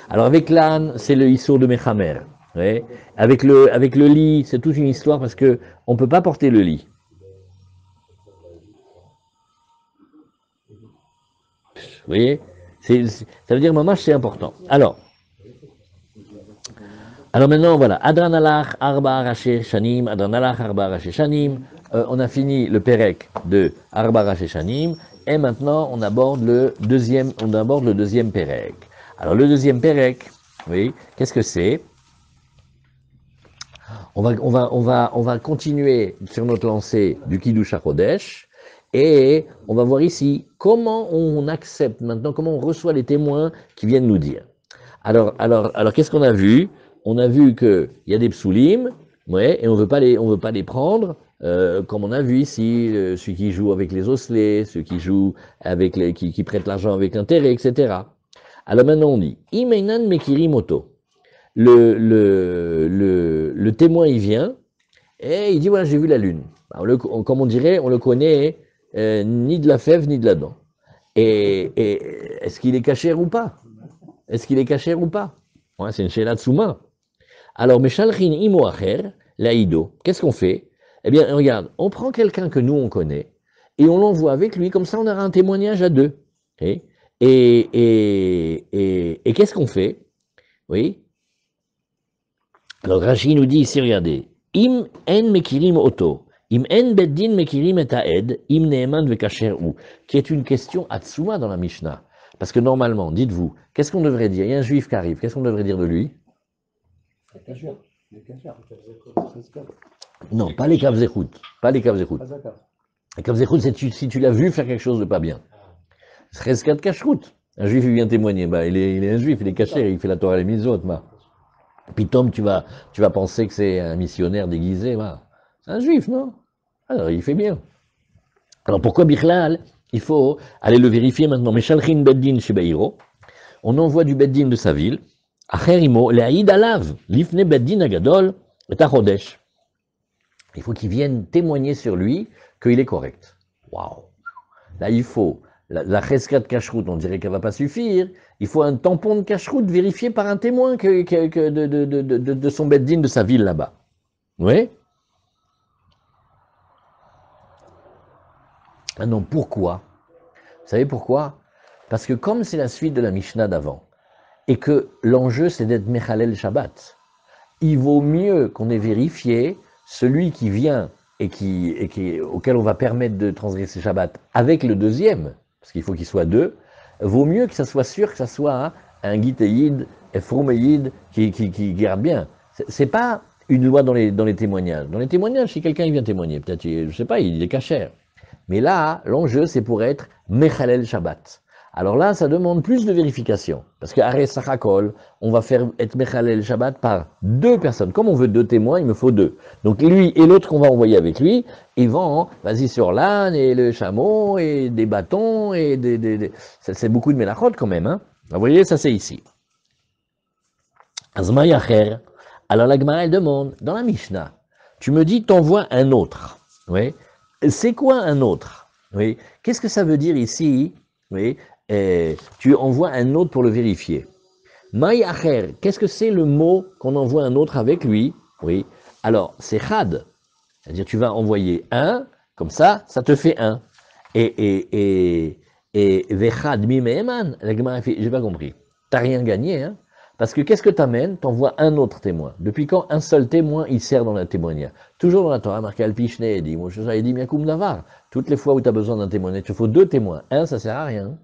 Alors avec l'âne, c'est le Issour de Mechamer. Ouais. Avec le lit, c'est toute une histoire parce que on peut pas porter le lit. voyez, ça veut dire mamash, c'est important. Alors maintenant, voilà, Adranalach, Arba Araché Shanim, Adranalach, Arba Araché Shanim. On a fini le Pérec de Arba Araché Shanim, et maintenant on aborde le deuxième Pérec. Alors le deuxième Pérec, oui, qu'est-ce que c'est? On va continuer sur notre lancée du Kiddush HaKodesh, et on va voir ici comment on accepte maintenant, comment on reçoit les témoins qui viennent nous dire. Alors qu'est-ce qu'on a vu? On a vu qu'il y a des psoulim, ouais, et on veut pas les prendre, comme on a vu ici, ceux qui jouent avec les osselets, ceux qui jouent avec qui prêtent l'argent avec intérêt, etc. Alors maintenant on dit, Imeinan Mekiri Moto. Le témoin il vient, et il dit, voilà, j'ai vu la lune. Alors, comme on dirait, on le connaît ni de la fève ni de la dent. Et est-ce qu'il est caché ou pas? Est-ce qu'il est caché ou pas? Ouais, c'est une sheila tsuma. Alors, Meshalchin imo acher, laïdo, qu'est-ce qu'on fait? Eh bien, regarde, on prend quelqu'un que nous on connaît, et on l'envoie avec lui, comme ça on aura un témoignage à deux. Et qu'est-ce qu'on fait? Oui. Alors, Rashi nous dit ici, regardez, im en mekirim oto, im en beddin mekirim et haed, im neeman vekacher ou, qui est une question atsuma dans la Mishnah. Parce que normalement, dites-vous, qu'est-ce qu'on devrait dire? Il y a un juif qui arrive, qu'est-ce qu'on devrait dire de lui? Non, pas les kavzechut. Pas les kavzechut. Les kavzechut, c'est si tu l'as vu faire quelque chose de pas bien. Cheskat kashrut. Un juif, il vient témoigner. Bah, il est un juif, il est caché, il fait la Torah et les mitzvot. Puis Tom, tu vas penser que c'est un missionnaire déguisé. Bah. C'est un juif, non? Alors, il fait bien. Alors, pourquoi Bichlal? Il faut aller le vérifier maintenant. Meshalchin beddin shebeiro. On envoie du beddin de sa ville. Acherimo, le'aïd alav, lifne beddin agadol, et achodesh. Il faut qu'il vienne témoigner sur lui qu'il est correct. Waouh! Là, il faut la cheskat kashrut, on dirait qu'elle va pas suffire. Il faut un tampon de kashrut vérifié par un témoin de son beddin de sa ville là-bas. Oui? Ah non, pourquoi? Vous savez pourquoi? Parce que comme c'est la suite de la Mishnah d'avant, et que l'enjeu c'est d'être Mechalel Shabbat, il vaut mieux qu'on ait vérifié celui qui vient et auquel on va permettre de transgresser Shabbat avec le deuxième, parce qu'il faut qu'il soit deux, vaut mieux que ça soit sûr que ça soit un Gitéïd, un Frouméïd qui garde bien. C'est pas une loi dans les témoignages. Dans les témoignages, si quelqu'un vient témoigner, peut-être, je sais pas, il est cachère. Mais là, l'enjeu, c'est pour être Mechalel Shabbat. Alors là, ça demande plus de vérification. Parce que Arès Sachakol, on va faire être Mechalel Shabbat par deux personnes. Comme on veut deux témoins, il me faut deux. Donc lui et l'autre qu'on va envoyer avec lui, ils vont, vas-y sur l'âne et le chameau et des bâtons et c'est beaucoup de mélachot quand même. Hein. Vous voyez, ça c'est ici. Azma Yacher. Alors la Gemara, elle demande, dans la Mishnah, tu me dis, t'envoies un autre. Oui. C'est quoi un autre? Oui. Qu'est-ce que ça veut dire ici? Oui. Tu envoies un autre pour le vérifier. Maï acher, qu'est-ce que c'est le mot qu'on envoie un autre avec lui? Oui. Alors, c'est chad. C'est-à-dire, tu vas envoyer un, comme ça te fait un. Et vechad mimeman, la Gemara fait, j'ai pas compris. T'as rien gagné, hein? Parce que qu'est-ce que t'amènes? T'envoies un autre témoin. Depuis quand un seul témoin, il sert dans la témoignage? Toujours dans la Torah, marqué Alpichne, et dit, Yakum Navar. Toutes les fois où tu as besoin d'un témoignage, il faut deux témoins. Un, ça sert à rien.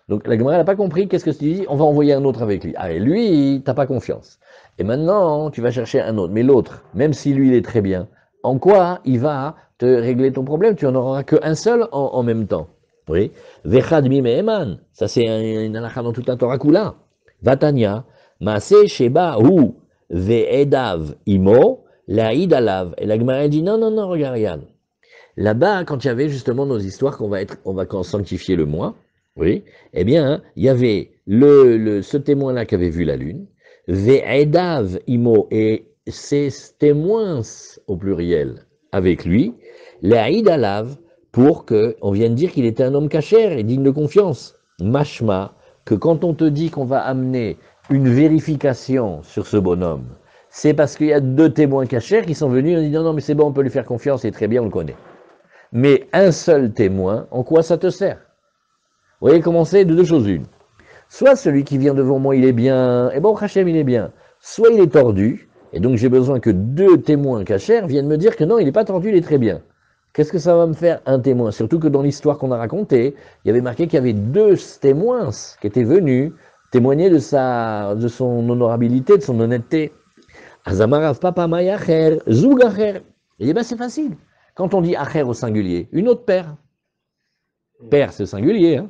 Donc la Gemara n'a pas compris, qu'est-ce que tu dis? On va envoyer un autre avec lui. Ah, et lui, t'as pas confiance. Et maintenant, tu vas chercher un autre. Mais l'autre, même si lui, il est très bien, en quoi il va te régler ton problème? Tu en auras qu'un seul en même temps. Oui. Vechad mi me'eman. Ça, c'est une halakha dans toute la Torah Kula. Vatania. Maase sheba hu ve'edav imo la'id alav. Et la Gemara dit non, regarde. Là-bas, quand il y avait justement nos histoires qu'on va sanctifier le mois, oui, eh bien, il y avait ce témoin-là qui avait vu la lune, ve'edav imo, et ses témoins au pluriel avec lui, la'id alav, pour qu'on vienne dire qu'il était un homme cachère et digne de confiance. Mashma, que quand on te dit qu'on va amener une vérification sur ce bonhomme, c'est parce qu'il y a deux témoins cachers qui sont venus et ont dit non, mais c'est bon, on peut lui faire confiance, c'est très bien, on le connaît. Mais un seul témoin, en quoi ça te sert? Vous voyez, commencer de deux choses une. Soit celui qui vient devant moi, il est bien, et bon, Hachem, il est bien. Soit il est tordu, et donc j'ai besoin que deux témoins cachers viennent me dire que non, il n'est pas tordu, il est très bien. Qu'est-ce que ça va me faire, un témoin? Surtout que dans l'histoire qu'on a racontée, il y avait marqué qu'il y avait deux témoins qui étaient venus témoigner de son honorabilité, de son honnêteté. Azamarav papa mayacher, zoug acher. Il dit, ben c'est facile. Quand on dit acher au singulier, une autre paire. Paire, c'est singulier, hein?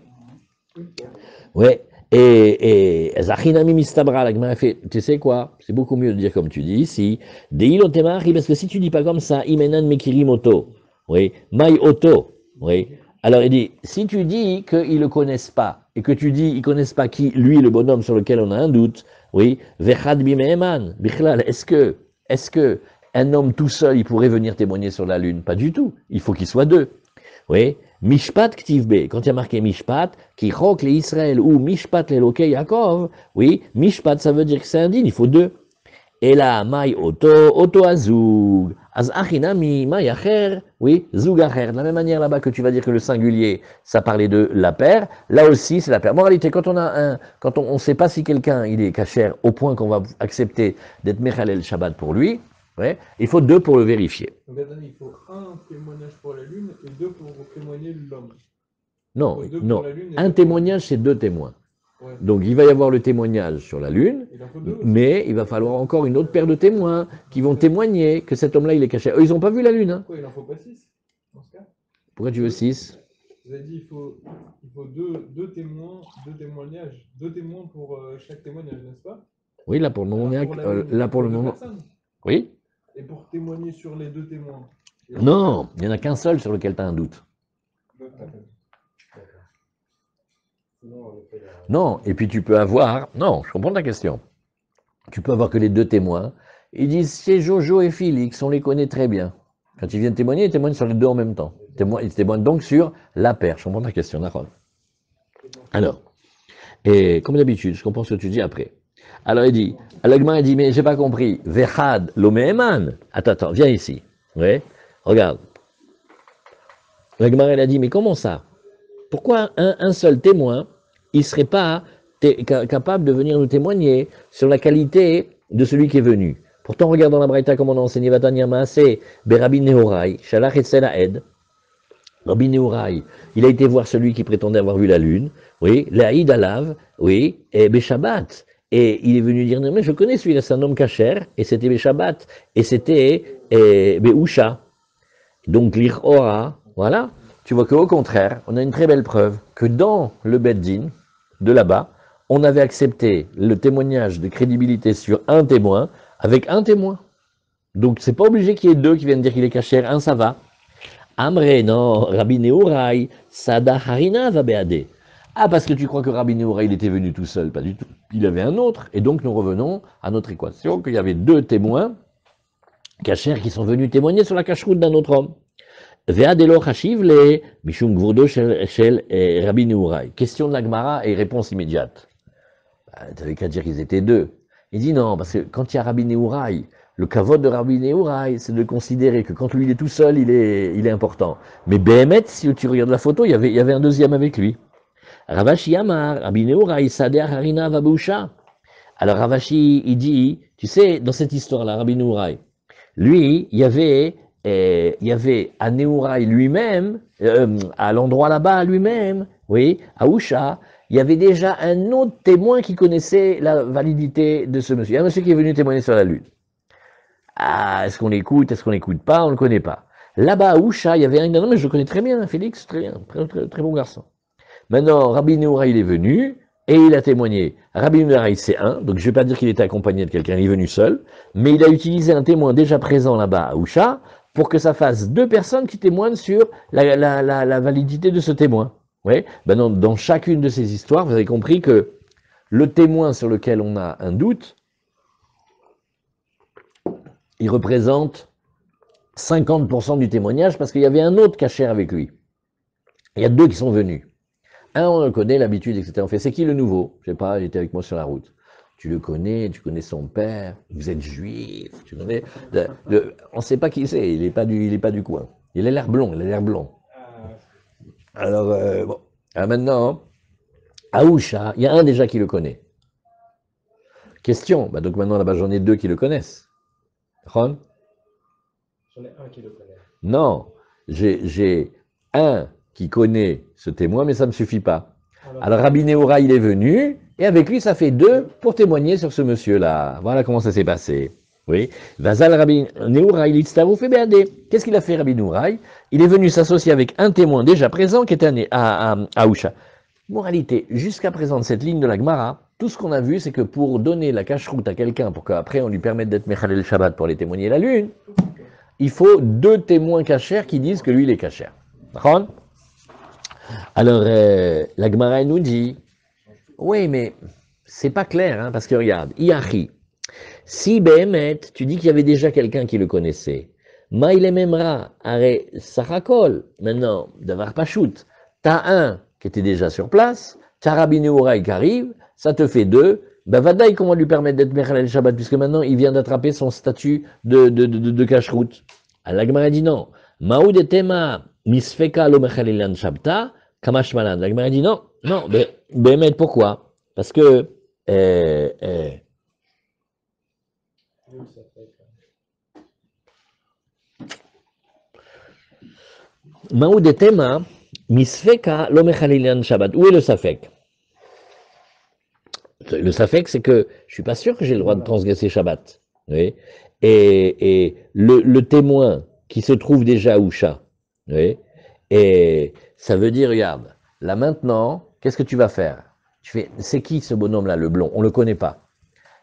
Ouais. Et Zachinami Mistabra, la Gemara fait, tu sais quoi? C'est beaucoup mieux de dire comme tu dis ici. Deilotemari, parce que si tu dis pas comme ça, Imenan Mekirimoto. Oui. Mai Oto. Oui. Alors il dit, si tu dis qu'ils le connaissent pas, et que tu dis ils connaissent pas qui, lui, le bonhomme sur lequel on a un doute, oui. Vechad Bimeman. Bichlal, est-ce que un homme tout seul, il pourrait venir témoigner sur la lune? Pas du tout. Il faut qu'il soit deux. Oui. Mishpat Ktivbe, quand il y a marqué Mishpat, qui roque les Israël ou Mishpat l'Eloke Yaakov, oui, Mishpat ça veut dire que c'est indigne, il faut deux. Et là, Mai Oto Azug, Az Achinami, Mai Acher, oui, Zug Acher. De la même manière là-bas que tu vas dire que le singulier, ça parlait de la paire, là aussi c'est la paire. Moralité, quand on ne sait pas si quelqu'un il est cachère au point qu'on va accepter d'être Mechalel Shabbat pour lui, ouais, il faut deux pour le vérifier. Donc attendez, il faut un témoignage pour la Lune et deux pour témoigner l'homme. Non, Deux pour non. la Lune et Un deux témoignage, c'est deux témoins. Ouais. Donc il va y avoir le témoignage sur la Lune, Il en faut deux aussi. mais il va falloir encore une autre paire de témoins qui vont témoigner que cet homme-là, il est caché. Eux, ils n'ont pas vu la Lune. Hein. Pourquoi il en faut pas six dans ce cas? Pourquoi tu veux 6? Vous avez dit il faut deux témoins, deux témoignages, deux témoins pour chaque témoignage, n'est-ce pas? Oui, là pour le moment, Alors, pour la Lune, là pour le deux moment. personnes. Oui? Et pour témoigner sur les deux témoins. Non, il n'y en a qu'un seul sur lequel tu as un doute. Non, et puis tu peux avoir... Non, je comprends ta question. Tu peux avoir que les deux témoins. Ils disent, c'est Jojo et Félix, on les connaît très bien. Quand ils viennent témoigner, ils témoignent sur les deux en même temps. Ils témoignent donc sur la paire. Je comprends ta question, d'accord. Alors, et comme d'habitude, je comprends ce que tu dis après. Alors il dit, Alagman il dit, mais j'ai pas compris. Vechad lomeman. Attends, viens ici. Oui, regarde. Alagman il a dit, mais comment ça? Pourquoi un seul témoin, il ne serait pas capable de venir nous témoigner sur la qualité de celui qui est venu? Pourtant, regarde dans la Braïta comme on a enseigné Vatanya Maaseh, Berabbi Nehorai, Shalach Etzel Haed. Rabbi Nehorai, il a été voir celui qui prétendait avoir vu la lune, oui, l'Aïd Alav, oui, et Beshabbat. Et il est venu dire, non, mais je connais celui-là, c'est un homme kasher, et c'était Beshabbat, et c'était Beusha. Donc, l'Irora, voilà. Tu vois qu'au contraire, on a une très belle preuve que dans le Beddin, de là-bas, on avait accepté le témoignage de crédibilité sur un témoin avec un témoin. Donc, c'est pas obligé qu'il y ait deux qui viennent dire qu'il est kasher, un ça va. Amre, non, Rabbi Nehorai, Sada Harina va béader. Ah, parce que tu crois que Rabbi Nehorai, il était venu tout seul? Pas du tout. Il avait un autre. Et donc, nous revenons à notre équation qu'il y avait deux témoins kasher qui sont venus témoigner sur la cacheroute d'un autre homme. Ve'adelo chashiv le mishum gvordo shel Rabbi Nehorai. Question de la Gemara et réponse immédiate. Tu n'avais qu'à dire qu'ils étaient deux. Il dit non, parce que quand il y a Rabbi Nehorai, le kavod de Rabbi Nehorai, c'est de considérer que quand lui il est tout seul, il est important. Mais Behemet, si tu regardes la photo, il y avait un deuxième avec lui. Ravashi Amar, Rabbi Nehorai, Sadeh Harina Vabusha. Alors Ravashi, il dit, tu sais, dans cette histoire-là, Rabbi Nehorai, lui, il y avait à Nehorai lui-même, à l'endroit là-bas lui-même, oui, à Usha, il y avait déjà un autre témoin qui connaissait la validité de ce monsieur. Il y a un monsieur qui est venu témoigner sur la lune. Ah, est-ce qu'on l'écoute, est-ce qu'on l'écoute pas? On ne le connaît pas. Là-bas à Usha, il y avait un, non mais je le connais très bien, Félix, très bien, très bon garçon. Maintenant, Rabbi Nehorai, il est venu, et il a témoigné. Rabbi Nehorai, c'est un, donc je ne vais pas dire qu'il était accompagné de quelqu'un, il est venu seul, mais il a utilisé un témoin déjà présent là-bas à Usha, pour que ça fasse deux personnes qui témoignent sur la validité de ce témoin. Oui, ben dans chacune de ces histoires, vous avez compris que le témoin sur lequel on a un doute, il représente 50% du témoignage parce qu'il y avait un autre kasher avec lui. Il y a deux qui sont venus. Un, on le connaît, l'habitude, etc. On fait, c'est qui le nouveau? Je sais pas, il était avec moi sur la route. Tu le connais, tu connais son père, vous êtes juif, tu connais. On ne sait pas qui c'est, il n'est pas du coin. Il a l'air blond, il a l'air blond. Alors, bon. Alors maintenant, Aousha, il y a un déjà qui le connaît. Question, bah donc maintenant là-bas j'en ai deux qui le connaissent. Ron? J'en ai un qui le connaît. Non, j'ai un qui connaît ce témoin, mais ça ne me suffit pas. Alors Rabbi Nehoura, il est venu, et avec lui, ça fait deux pour témoigner sur ce monsieur-là. Voilà comment ça s'est passé. Oui. Vazal Rabbi Nehoura, il vous fait béadé. Qu'est-ce qu'il a fait, Rabbi Nehoura? Il est venu s'associer avec un témoin déjà présent qui était à Ousha. Moralité, jusqu'à présent de cette ligne de la Gemara, tout ce qu'on a vu, c'est que pour donner la cache-route à quelqu'un, pour qu'après on lui permette d'être Mechalel Shabbat pour aller témoigner la lune, il faut deux témoins cachers qui disent que lui, il est cacher. D'accord? Alors, la Gemara nous dit, oui, mais c'est pas clair, hein, parce que regarde, Iachi, si Behemet, tu dis qu'il y avait déjà quelqu'un qui le connaissait, Maïle Memra, Are Sachakol, maintenant, Davar Pachout, t'as un qui était déjà sur place, t'as Rabbi Nehoura qui arrive, ça te fait deux, ben Vadaï, comment lui permettre d'être Mechalel Shabbat, puisque maintenant il vient d'attraper son statut de cache-route. La Gemara dit non. Maoud et Tema misfeka lo mechalilan shabta kamash malan. La Gemara dit non, non, mais pourquoi? Parce que Maoud et Tema misfeka lo mechalilan shabbat. Où est le safek? Le safek, c'est que je suis pas sûr que j'ai le droit de transgresser Shabbat. Oui. Et le témoin qui se trouve déjà à Ousha, oui, et ça veut dire, regarde, là maintenant, qu'est-ce que tu vas faire? Tu fais, c'est qui ce bonhomme-là, le blond? On le connaît pas.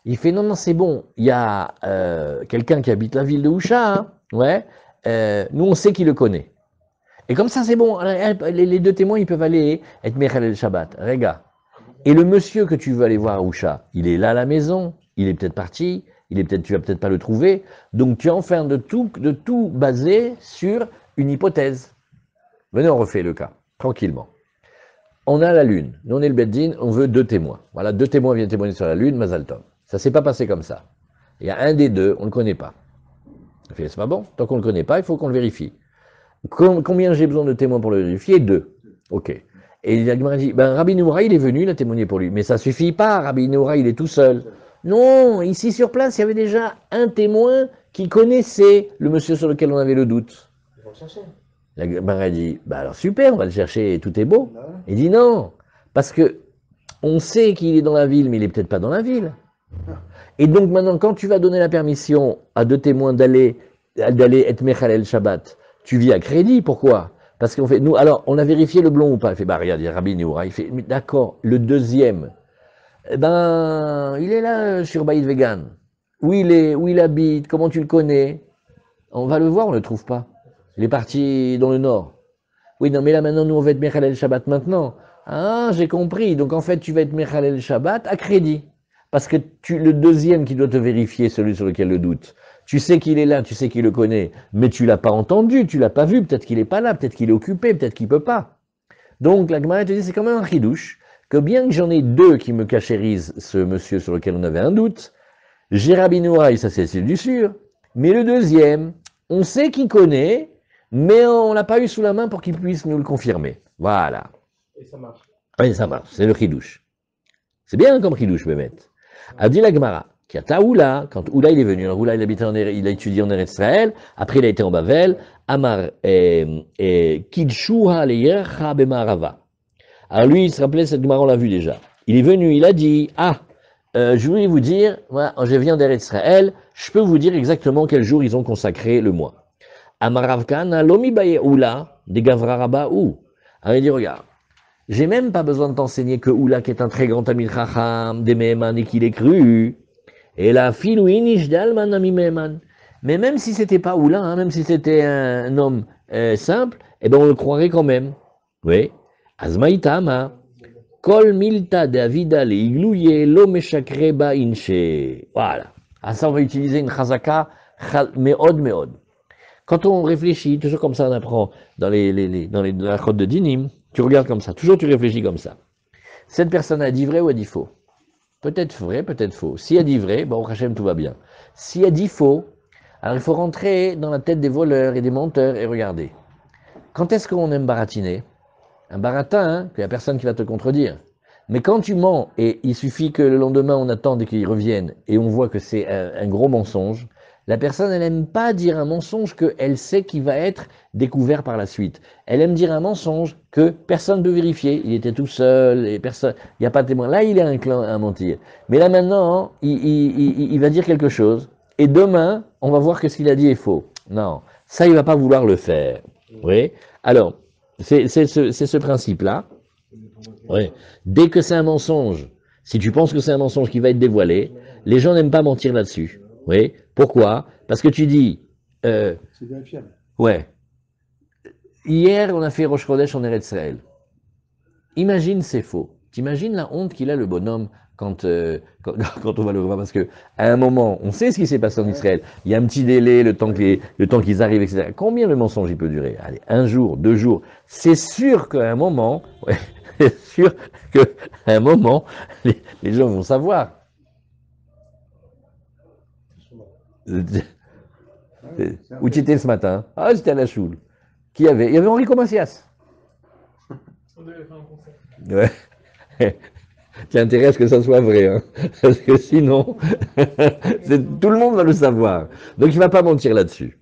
Il fait, non, non, c'est bon, il y a quelqu'un qui habite la ville de Ousha, hein, ouais, nous on sait qui le connaît. Et comme ça, c'est bon, les deux témoins, ils peuvent aller être Mechalel Shabbat. Regarde. Et le monsieur que tu veux aller voir à Ousha, il est là à la maison, il est peut-être parti, tu vas peut-être pas le trouver, donc tu es en train de tout baser sur une hypothèse. Venez, on refait le cas, tranquillement. On a la lune, nous on est le Beddin, on veut deux témoins. Voilà, deux témoins viennent témoigner sur la lune, Mazal Tov. Ça s'est pas passé comme ça. Il y a un des deux, on ne le connaît pas. C'est pas bon, tant qu'on ne le connaît pas, il faut qu'on le vérifie. Combien j'ai besoin de témoins pour le vérifier? Deux. Ok. Et il a dit, ben, Rabbi Nehoura, il est venu, il a témoigné pour lui. Mais ça suffit pas, Rabbi Nehoura, il est tout seul. Non, ici sur place, il y avait déjà un témoin qui connaissait le monsieur sur lequel on avait le doute. Ils vont le chercher. La Gemara dit, bah alors super, on va le chercher, tout est beau. Il dit non, parce que on sait qu'il est dans la ville, mais il est peut-être pas dans la ville. Et donc maintenant, quand tu vas donner la permission à deux témoins d'aller être Mechalel Shabbat, tu vis à crédit, pourquoi? Parce qu'on fait, nous, alors, on a vérifié le blond ou pas? Il fait, bah regarde, il y a Rabbi Nehoura, il fait, d'accord, le deuxième, eh ben, il est là sur Baïd Vegan. Où il habite, comment tu le connais? On va le voir, on ne le trouve pas. Il est parti dans le nord. Oui, non, mais là maintenant, nous, on va être Mechalel Shabbat maintenant. Ah, j'ai compris. Donc en fait, tu vas être Mechalel Shabbat à crédit. Parce que le deuxième qui doit te vérifier, celui sur lequel le doute, tu sais qu'il est là, tu sais qu'il le connaît, mais tu l'as pas entendu, tu l'as pas vu, peut-être qu'il est pas là, peut-être qu'il est occupé, peut-être qu'il peut pas. Donc la Gemara te dit, c'est quand même un chidouche, que bien que j'en ai deux qui me cachérisent ce monsieur sur lequel on avait un doute, j'ai Rabbi Nehoura, ça c'est du sûr, mais le deuxième, on sait qu'il connaît, mais on l'a pas eu sous la main pour qu'il puisse nous le confirmer. Voilà. Et ça marche. Oui, ça marche, c'est le chidouche. C'est bien comme chidouche, Bémet. A dit la Gemara, qui a Oula, quand Oula il est venu, alors Oula il a étudié en Eretz Israël, après il a été en Bavel, Amar Kidshuha Leyercha Bemarava. Alors lui, il se rappelait, cette Gemara, on l'a vu déjà. Il est venu, il a dit, je voulais vous dire, moi, je viens d'Eretz Israël, je peux vous dire exactement quel jour ils ont consacré le mois. Amaravkan, Lomi Baye Oula, de Gavraraba ou. Alors il dit, regarde, j'ai même pas besoin de t'enseigner que Oula, qui est un très grand Talmid Chacham, des Meheman, et qu'il est cru. Et la filouinish d'Alman ami Meheman. Mais même si c'était pas Oula, hein, même si c'était un homme simple, eh ben on le croirait quand même. Oui. Azmaïtama. Kol milta Davida le iglouye lo meshakreba inche. Voilà. À ça, on va utiliser une chazaka meod. Quand on réfléchit, toujours comme ça, on apprend dans la chod de dinim, tu regardes comme ça, toujours tu réfléchis comme ça. Cette personne a dit vrai ou a dit faux? Peut-être vrai, peut-être faux. Si elle dit vrai, bon, au Hachem, tout va bien. Si elle dit faux, alors il faut rentrer dans la tête des voleurs et des menteurs et regarder. Quand est-ce qu'on aime baratiner? Un baratin, hein, qu'il n'y a personne qui va te contredire. Mais quand tu mens, et il suffit que le lendemain on attende qu'il revienne, et on voit que c'est un gros mensonge, la personne, elle n'aime pas dire un mensonge qu'elle sait qu'il va être découvert par la suite. Elle aime dire un mensonge que personne ne peut vérifier. Il était tout seul, et personne, il n'y a pas de témoin. Là, il est inclin à mentir. Mais là maintenant, il va dire quelque chose, et demain, on va voir que ce qu'il a dit est faux. Non, ça, il ne va pas vouloir le faire. Oui. Alors, c'est ce principe-là. Oui. Dès que c'est un mensonge, si tu penses que c'est un mensonge qui va être dévoilé, les gens n'aiment pas mentir là-dessus. Oui. Pourquoi? Parce que tu dis, C'est vérifiable. ouais, hier on a fait Rosh Chodesh en Eretz Israël. Imagine c'est faux. T'imagines la honte qu'il a le bonhomme quand on va le revoir, parce que à un moment, on sait ce qui s'est passé en Israël. Il y a un petit délai, le temps qu'ils arrivent, etc. Combien le mensonge il peut durer? Allez, 1 jour, 2 jours. C'est sûr qu'à un moment, ouais, c'est sûr qu'à un moment, les gens vont savoir. Où tu étais ce matin? Ah, j'étais à la choule. Qui y avait? Il y avait Enrico Macias. On devait faire un concert. Ouais. Tu as intérêt à ce que ça soit vrai, hein. Parce que sinon, tout le monde va le savoir. Donc il ne va pas mentir là-dessus.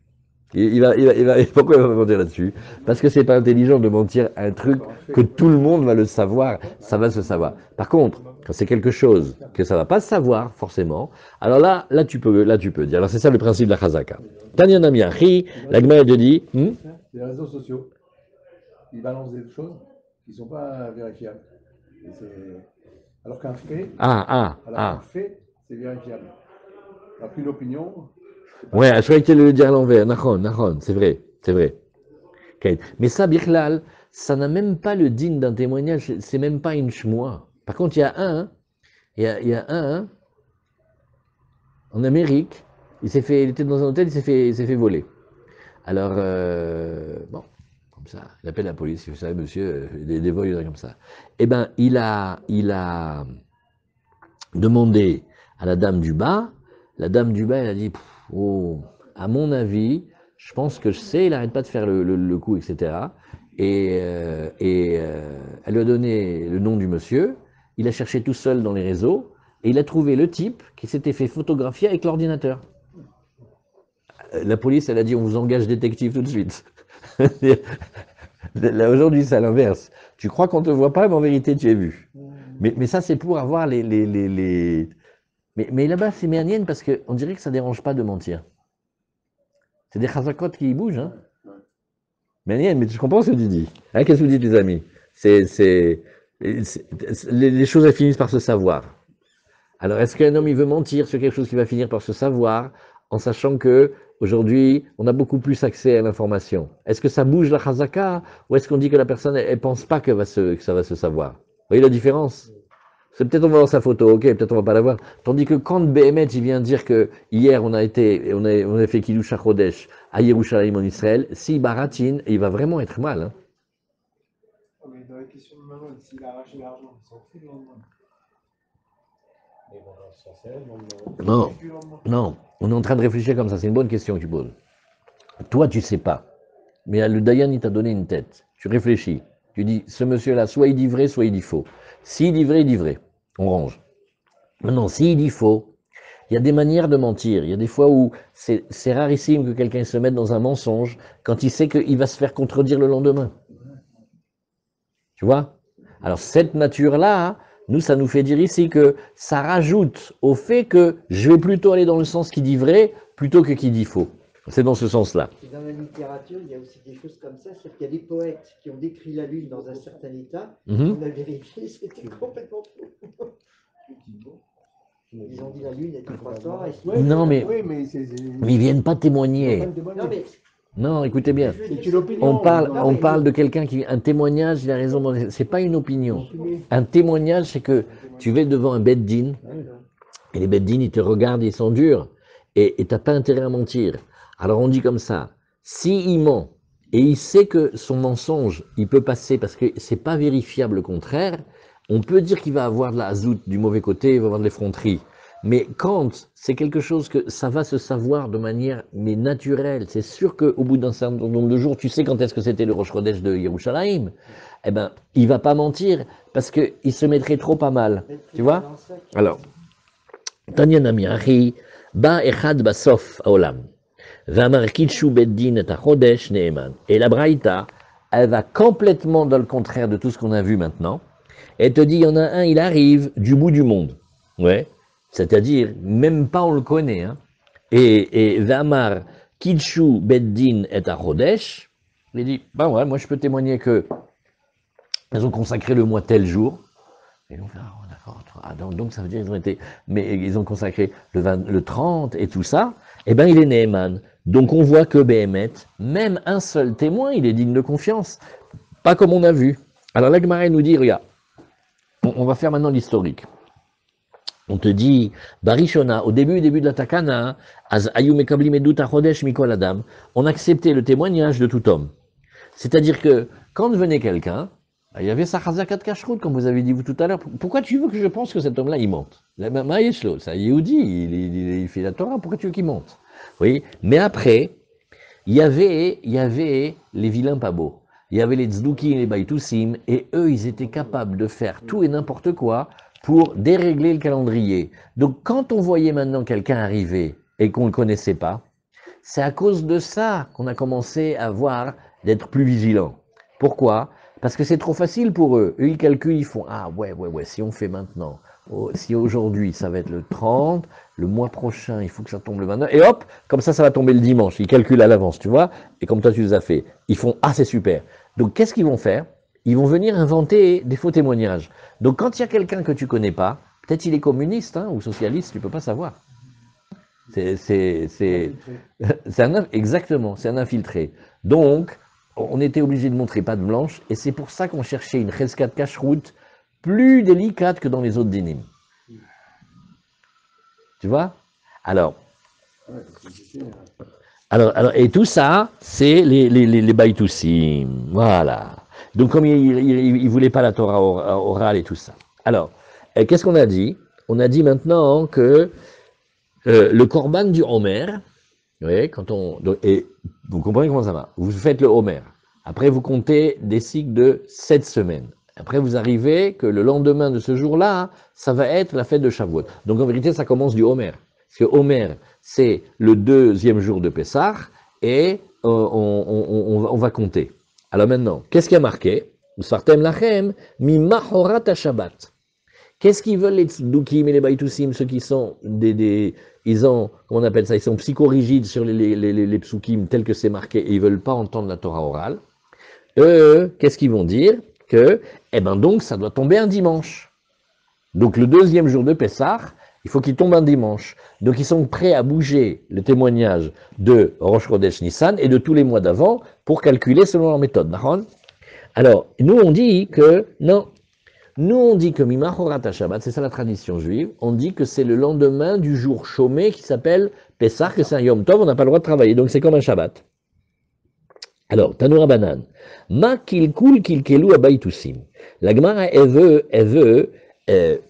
Pourquoi il va pas mentir là-dessus? Parce que c'est pas intelligent de mentir à un truc que tout le monde va le savoir, ça va se savoir. Par contre, quand c'est quelque chose que ça va pas se savoir forcément, alors là tu peux dire. Alors c'est ça le principe de la chazaka. Tanya Namiachi, la Gemara te dit, Les réseaux sociaux, ils balancent des choses qui ne sont pas vérifiables. Alors qu'un fait, c'est vérifiable. Alors qu'une opinion. Ouais, je croyais que tu allais le dire à l'envers. Nahon, c'est vrai. Okay. Mais ça, Birlal, ça n'a même pas le digne d'un témoignage, c'est même pas une shmoa. Par contre, il y a un, en Amérique, il était dans un hôtel, il s'est fait voler. Alors, bon, comme ça, il appelle la police, vous savez, monsieur, des vols comme ça. Eh ben, il a demandé à la dame du bas, elle a dit, oh, à mon avis, je pense que je sais, il n'arrête pas de faire le coup, etc. Et elle lui a donné le nom du monsieur, il a cherché tout seul dans les réseaux, et il a trouvé le type qui s'était fait photographier avec l'ordinateur. La police, elle a dit, on vous engage détective tout de suite. Là, aujourd'hui, c'est à l'inverse. Tu crois qu'on ne te voit pas, mais en vérité, tu es vu. Mais ça, c'est pour avoir Mais là-bas, c'est méanienne parce qu'on dirait que ça ne dérange pas de mentir. C'est des chazakot qui bougent. Hein. Méanienne, mais tu comprends ce que tu dis. Hein, qu'est-ce que vous dites, les amis? Les choses, elles finissent par se savoir. Alors, est-ce qu'un homme, il veut mentir sur quelque chose qui va finir par se savoir, en sachant que aujourd'hui, on a beaucoup plus accès à l'information? Est-ce que ça bouge la chazaka, ou est-ce qu'on dit que la personne, elle pense pas que ça va se savoir? Vous voyez la différence? C'est peut-être on va voir sa photo, ok, peut-être on va pas la voir. Tandis que quand Behemet, il vient dire que hier on a fait Kiddush HaChodesh à Yerushalayim en Israël, si baratine, il va vraiment être mal. Hein. Oh, mais dans la question de Maman, s'il a arraché l'argent, il s'en fout le lendemain. Non, on est en train de réfléchir comme ça, c'est une bonne question que tu poses. Toi, tu sais pas, mais le Dayan, il t'a donné une tête. Tu réfléchis, tu dis, ce monsieur-là, soit il dit vrai, soit il dit faux. S'il dit vrai, il dit vrai. On range. Maintenant, s'il dit faux, il y a des manières de mentir. Il y a des fois où c'est rarissime que quelqu'un se mette dans un mensonge quand il sait qu'il va se faire contredire le lendemain. Tu vois? Alors cette nature-là, nous, ça nous fait dire ici que ça rajoute au fait que je vais plutôt aller dans le sens qui dit vrai plutôt que qui dit faux. C'est dans ce sens-là. Et dans la littérature, il y a aussi des choses comme ça. C'est qu'il y a des poètes qui ont décrit la Lune dans un certain état. On a vérifié, c'était complètement faux. Ils ont dit la Lune était croissante. Non, mais ils viennent pas témoigner. Non, écoutez bien. On parle de quelqu'un qui un témoignage. Il a raison. C'est pas une opinion. Un témoignage, c'est que tu vas devant un beddin et les beddin ils te regardent, ils sont durs et t'as pas intérêt à mentir. Alors on dit comme ça, s'il ment, et il sait que son mensonge, il peut passer parce que c'est pas vérifiable le contraire, on peut dire qu'il va avoir de la hazout du mauvais côté, il va avoir de l'effronterie. Mais quand c'est quelque chose que ça va se savoir de manière naturelle, c'est sûr qu'au bout d'un certain nombre de jours, tu sais quand est-ce que c'était le Rosh Chodesh de Yerushalayim, eh ben, il ne va pas mentir parce qu'il se mettrait trop pas mal. Tu vois? Alors, Tanya Nami, Achi, Ba Echad Basof Aolam, Vamar Kitshu Beddin et Achodesh Neeman. Et la Braïta, elle va complètement dans le contraire de tout ce qu'on a vu maintenant. Elle te dit, il y en a un, il arrive du bout du monde. Ouais. C'est-à-dire, même pas on le connaît. Hein. Et Vamar Kitshu Beddin et Achodesh, il dit, ben ouais, moi je peux témoigner que ils ont consacré le mois tel jour. Et on fait, ah, d'accord, ah, donc ça veut dire qu'ils ont été, mais ils ont consacré le 30 et tout ça, eh bien il est Neeman. Donc on voit que Béhémet, même un seul témoin, il est digne de confiance. Pas comme on a vu. Alors la Gemara nous dit, regarde, on va faire maintenant l'historique. On te dit, Barishona, au début de la Takana, Az Ayu Mekabli Medut Achodesh Mikol Adam, on acceptait le témoignage de tout homme. C'est-à-dire que quand venait quelqu'un, il y avait sa chazaka de kashrut, comme vous avez dit vous tout à l'heure. Pourquoi tu veux que je pense que cet homme-là, il mente? C'est un Yehudi, il fait la Torah, pourquoi tu veux qu'il mente? Oui, mais après, il y avait les vilains pas beaux. Il y avait les tzdukim, les baïtoussim, et eux, ils étaient capables de faire tout et n'importe quoi pour dérégler le calendrier. Donc, quand on voyait maintenant quelqu'un arriver et qu'on ne le connaissait pas, c'est à cause de ça qu'on a commencé à voir d'être plus vigilant. Pourquoi? Parce que c'est trop facile pour eux. Eux, ils calculent, ils font, ah ouais, si on fait maintenant, si aujourd'hui ça va être le 30, le mois prochain, il faut que ça tombe le 29, et hop, comme ça va tomber le dimanche. Ils calculent à l'avance, tu vois, et comme toi tu les as fait, ils font, ah c'est super. Donc qu'est-ce qu'ils vont faire? Ils vont venir inventer des faux témoignages. Donc quand il y a quelqu'un que tu connais pas, peut-être il est communiste hein, ou socialiste, tu peux pas savoir. Exactement, c'est un infiltré. Donc, on était obligé de montrer patte blanche, et c'est pour ça qu'on cherchait une cheskat kashrut plus délicate que dans les autres dynim. Tu vois? Alors, et tout ça, c'est les baïtoussim. Voilà. Donc, comme il ne voulait pas la Torah orale et tout ça. Alors, qu'est-ce qu'on a dit? On a dit maintenant que le korban du Homer, oui, et vous comprenez comment ça va. Vous faites le Homer. Après, vous comptez des cycles de 7 semaines. Après, vous arrivez que le lendemain de ce jour-là, ça va être la fête de Shavuot. Donc, en vérité, ça commence du Homer. Parce que Homer, c'est le 2e jour de Pessah, et on va compter. Alors maintenant, qu'est-ce qui a marqué? Sartem lachem mi mahorat Shabbat. Qu'est-ce qu'ils veulent les tzdukim et les baïtoussim, ceux qui sont ils ont, comment on appelle ça, ils sont psychorigides sur les psukim tels que c'est marqué et ils veulent pas entendre la Torah orale. Qu'est-ce qu'ils vont dire? Que, donc ça doit tomber un dimanche. Donc le 2e jour de Pessah, il faut qu'il tombe un dimanche. Donc ils sont prêts à bouger le témoignage de Rosh Chodesh Nissan et de tous les mois d'avant pour calculer selon leur méthode. Alors, nous on dit que, non. Nous, on dit que Mimachorat Shabbat, c'est ça la tradition juive, on dit que c'est le lendemain du jour chômé qui s'appelle Pessah, que c'est un Yom Tov, on n'a pas le droit de travailler, donc c'est comme un Shabbat. Alors, Tanoura Banan, Ma kilkul kilkelu abaïtoussim. La Gemara, elle veut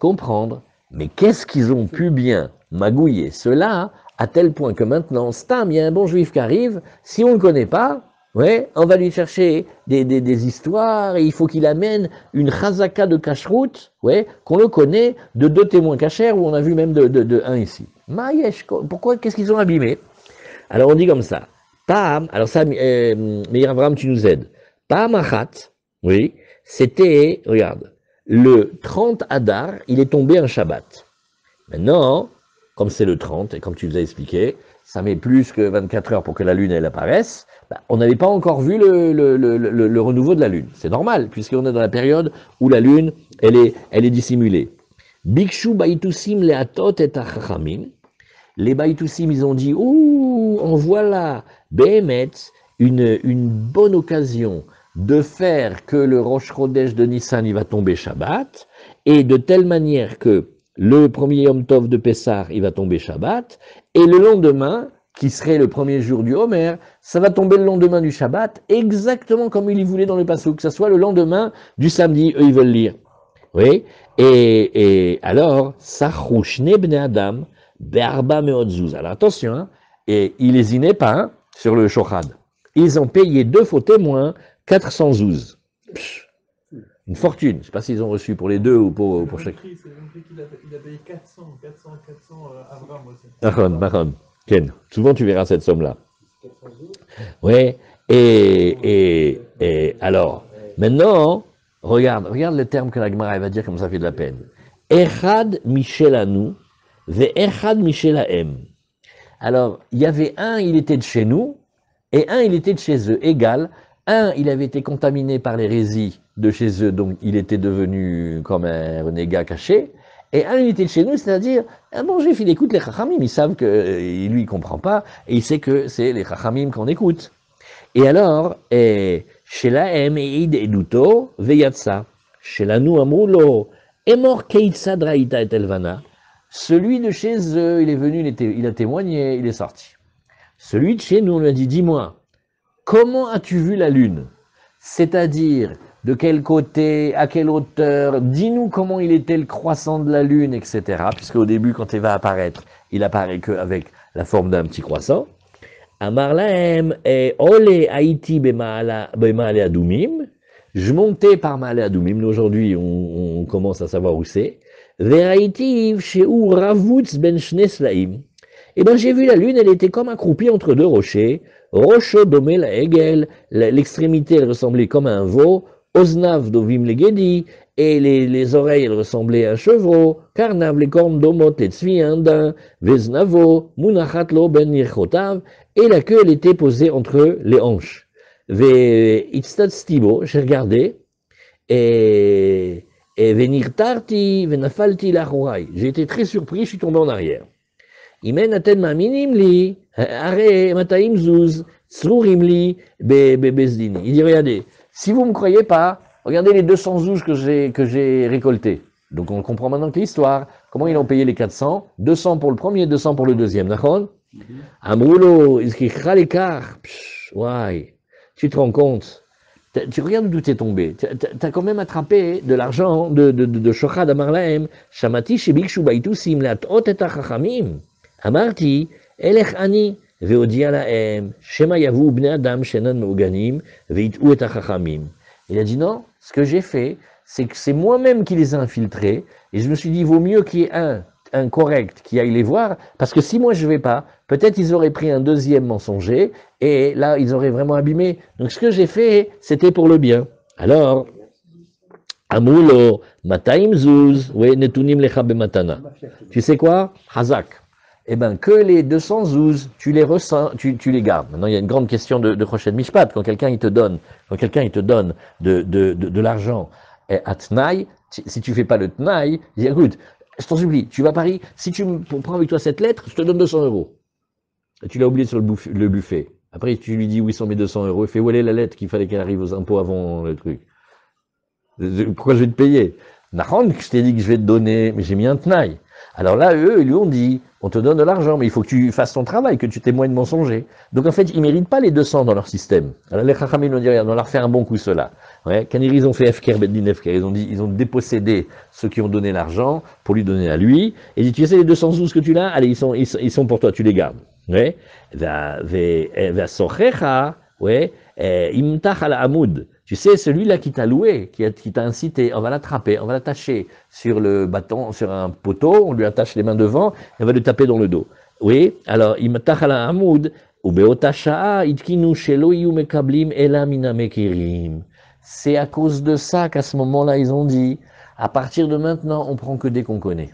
comprendre, mais qu'est-ce qu'ils ont pu bien magouiller cela, à tel point que maintenant, Stam, il y a un bon juif qui arrive, si on ne le connaît pas, ouais, on va lui chercher des histoires et il faut qu'il amène une chazaka de kashrut, ouais, qu'on le connaît, de 2 témoins cachers, où on a vu même de 1 ici. Maïesh, pourquoi, qu'est-ce qu'ils ont abîmé? Alors on dit comme ça. Pam, alors ça, Meir Avraham, tu nous aides. Pam achat, oui, c'était, regarde, le 30 Adar, il est tombé un Shabbat. Maintenant, comme c'est le 30, et comme tu nous as expliqué, ça met plus que 24 heures pour que la lune, elle apparaisse. On n'avait pas encore vu le renouveau de la lune. C'est normal, puisqu'on est dans la période où la lune, elle est dissimulée. Bikshu baïtoussim leatot et achachamim. Les baïtoussim, ils ont dit, ouh, en voilà, Béhémet, une bonne occasion de faire que le Rosh Chodesh de Nissan, il va tomber Shabbat, et de telle manière que le premier Yom Tov de Pessah, il va tomber Shabbat, et le lendemain, qui serait le premier jour du Homer, ça va tomber le lendemain du Shabbat, exactement comme il y voulait dans le Passouk, que ça soit le lendemain du samedi, eux ils veulent lire. Oui, et alors, Sachouchne bne Adam, Be'arba meotzuz. Alors attention, hein, et ils lésinaient pas hein, sur le Shochad. Ils ont payé 2 faux témoins, 400 zouz. Une fortune. Je ne sais pas s'ils ont reçu pour les deux ou pour chaque. C'est compris qu'il a payé 400 Avram aussi. D'accord. Ken, souvent tu verras cette somme-là. Oui, et alors, maintenant, regarde le terme que la Gemara va dire comme ça fait de la peine. Echad Michelanu, ve Echad Michelahem. Alors, il y avait un, il était de chez nous, et un, il était de chez eux, égal. Un, il avait été contaminé par l'hérésie de chez eux, donc il était devenu comme un renégat caché. Et un, il était de chez nous, c'est-à-dire, bon, j'ai fait écoute les chachamim, ils savent que lui, il comprend pas, et il sait que c'est les chachamim qu'on écoute. Et alors, chez la Eid Eduto, Veyatsa, chez la nous Amroulo, Emor Keitsa Draïta et Elvana, celui de chez eux, il est venu, il a témoigné, il est sorti. Celui de chez nous, on lui a dit, dis-moi, comment as-tu vu la lune? C'est-à-dire, de quel côté, à quelle hauteur, dis-nous comment il était le croissant de la lune, etc. Puisque au début, quand il va apparaître, il apparaît qu'avec la forme d'un petit croissant. Amar lahem ole haïti bemaale adumim. Je montais par Maale Adumim. Aujourd'hui, on commence à savoir où c'est. Ve'haïti she'u ravutz ben shne slaim. Eh bien, j'ai vu la lune, elle était comme accroupie entre deux rochers. Rocho domé la egel, l'extrémité, elle ressemblait comme un veau. Oznav dovim legedi, et les oreilles, elles ressemblaient à un chevreau. Karnav, les cornes domot, les tzvi, un daim. Veznavo, munachat lo ben yirchotav, et la queue, elle était posée entre les hanches. Ve'itztat stibo, j'ai regardé, et venirtarti, venafalti lachorai. J'ai été très surpris, je suis tombé en arrière. Imen aten maminim li, are mataim zuz, tsrurim li, bezdini. Il dit, regardez, si vous ne me croyez pas, regardez les 200 zouges que j'ai récoltés. Donc on comprend maintenant que l'histoire, comment ils ont payé les 400, 200 pour le premier, 200 pour le deuxième, d'accord? Amroulo, iskichra l'écart, ouais, tu te rends compte, tu regardes d'où t'es tombé, t'as quand même attrapé de l'argent de Shochad Amar Lahem, Shamati shebikshu baitusim latot et achachamim, Amarti, elech ani, veodia lahem, shema yavu bnei adam shenan meuganim, veitu et achachamim. Il a dit non, ce que j'ai fait, c'est que c'est moi-même qui les ai infiltrés, et je me suis dit, il vaut mieux qu'il y ait un correct qui aille les voir, parce que si moi je ne vais pas, peut-être ils auraient pris un deuxième mensonger, et là ils auraient vraiment abîmé. Donc ce que j'ai fait, c'était pour le bien. Alors, Amulo, Mataim Zuz, oui, Netunim Lecha Bematana. Tu sais quoi? Hazak. Eh bien, que les 200 zouz, tu les ressens, tu les gardes. Maintenant, il y a une grande question de Choshen Mishpat. Quand quelqu'un il te donne de l'argent à Tnaï, si tu fais pas le Tnaï, il dit, écoute, je t'en supplie, tu vas à Paris, si tu prends avec toi cette lettre, je te donne 200 €. Et tu l'as oublié sur le buffet. Après, tu lui dis, où sont mes 200 €? Il fait, où est la lettre qu'il fallait qu'elle arrive aux impôts avant le truc? Pourquoi je vais te payer? Nahon, je t'ai dit que je vais te donner, mais j'ai mis un Tnaï. Alors là, eux, ils lui ont dit, on te donne de l'argent, mais il faut que tu fasses ton travail, que tu témoignes mensonger. Donc en fait, ils ne méritent pas les 200 dans leur système. Alors les Chachamim ont dit, regarde, on va leur faire un bon coup cela. Ouais, quand ils ont fait Efker, Beddin Efker, ils ont dépossédé ceux qui ont donné l'argent pour lui donner à lui. Et ils disent, tu sais, les 200 sous que tu as, allez, ils sont pour toi, tu les gardes. Ouais, ouais, imtach al amoud. Tu sais, celui-là qui t'a loué, qui t'a incité, on va l'attraper, on va l'attacher sur le bâton, sur un poteau, on lui attache les mains devant, et on va lui taper dans le dos. Oui, alors, imtach al amoud, ou beota sha'a, itkinu shelo yu mekablim ela mina mekirim. C'est à cause de ça qu'à ce moment-là, ils ont dit, à partir de maintenant, on prend que dès qu'on connaît.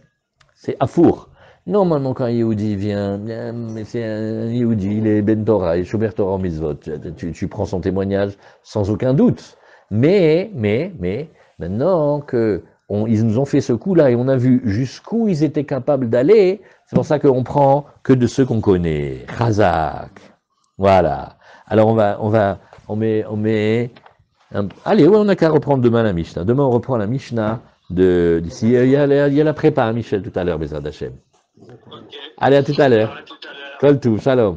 C'est afour. Normalement, quand un Yehudi vient, mais c'est un Yehudi, il est Ben Torah, il est Shomer Torah Mitzvot, tu prends son témoignage sans aucun doute. Mais, maintenant ils nous ont fait ce coup-là et on a vu jusqu'où ils étaient capables d'aller, c'est pour ça qu'on prend que de ceux qu'on connaît. Chazak. Voilà. Alors on met, allez, ouais, on n'a qu'à reprendre demain la Mishnah. Demain, on reprend la Mishnah d'ici. Il y a la prépa, Michel, tout à l'heure, Bezrat Hashem. Okay. Allez, à tout à l'heure. Kol tout, shalom.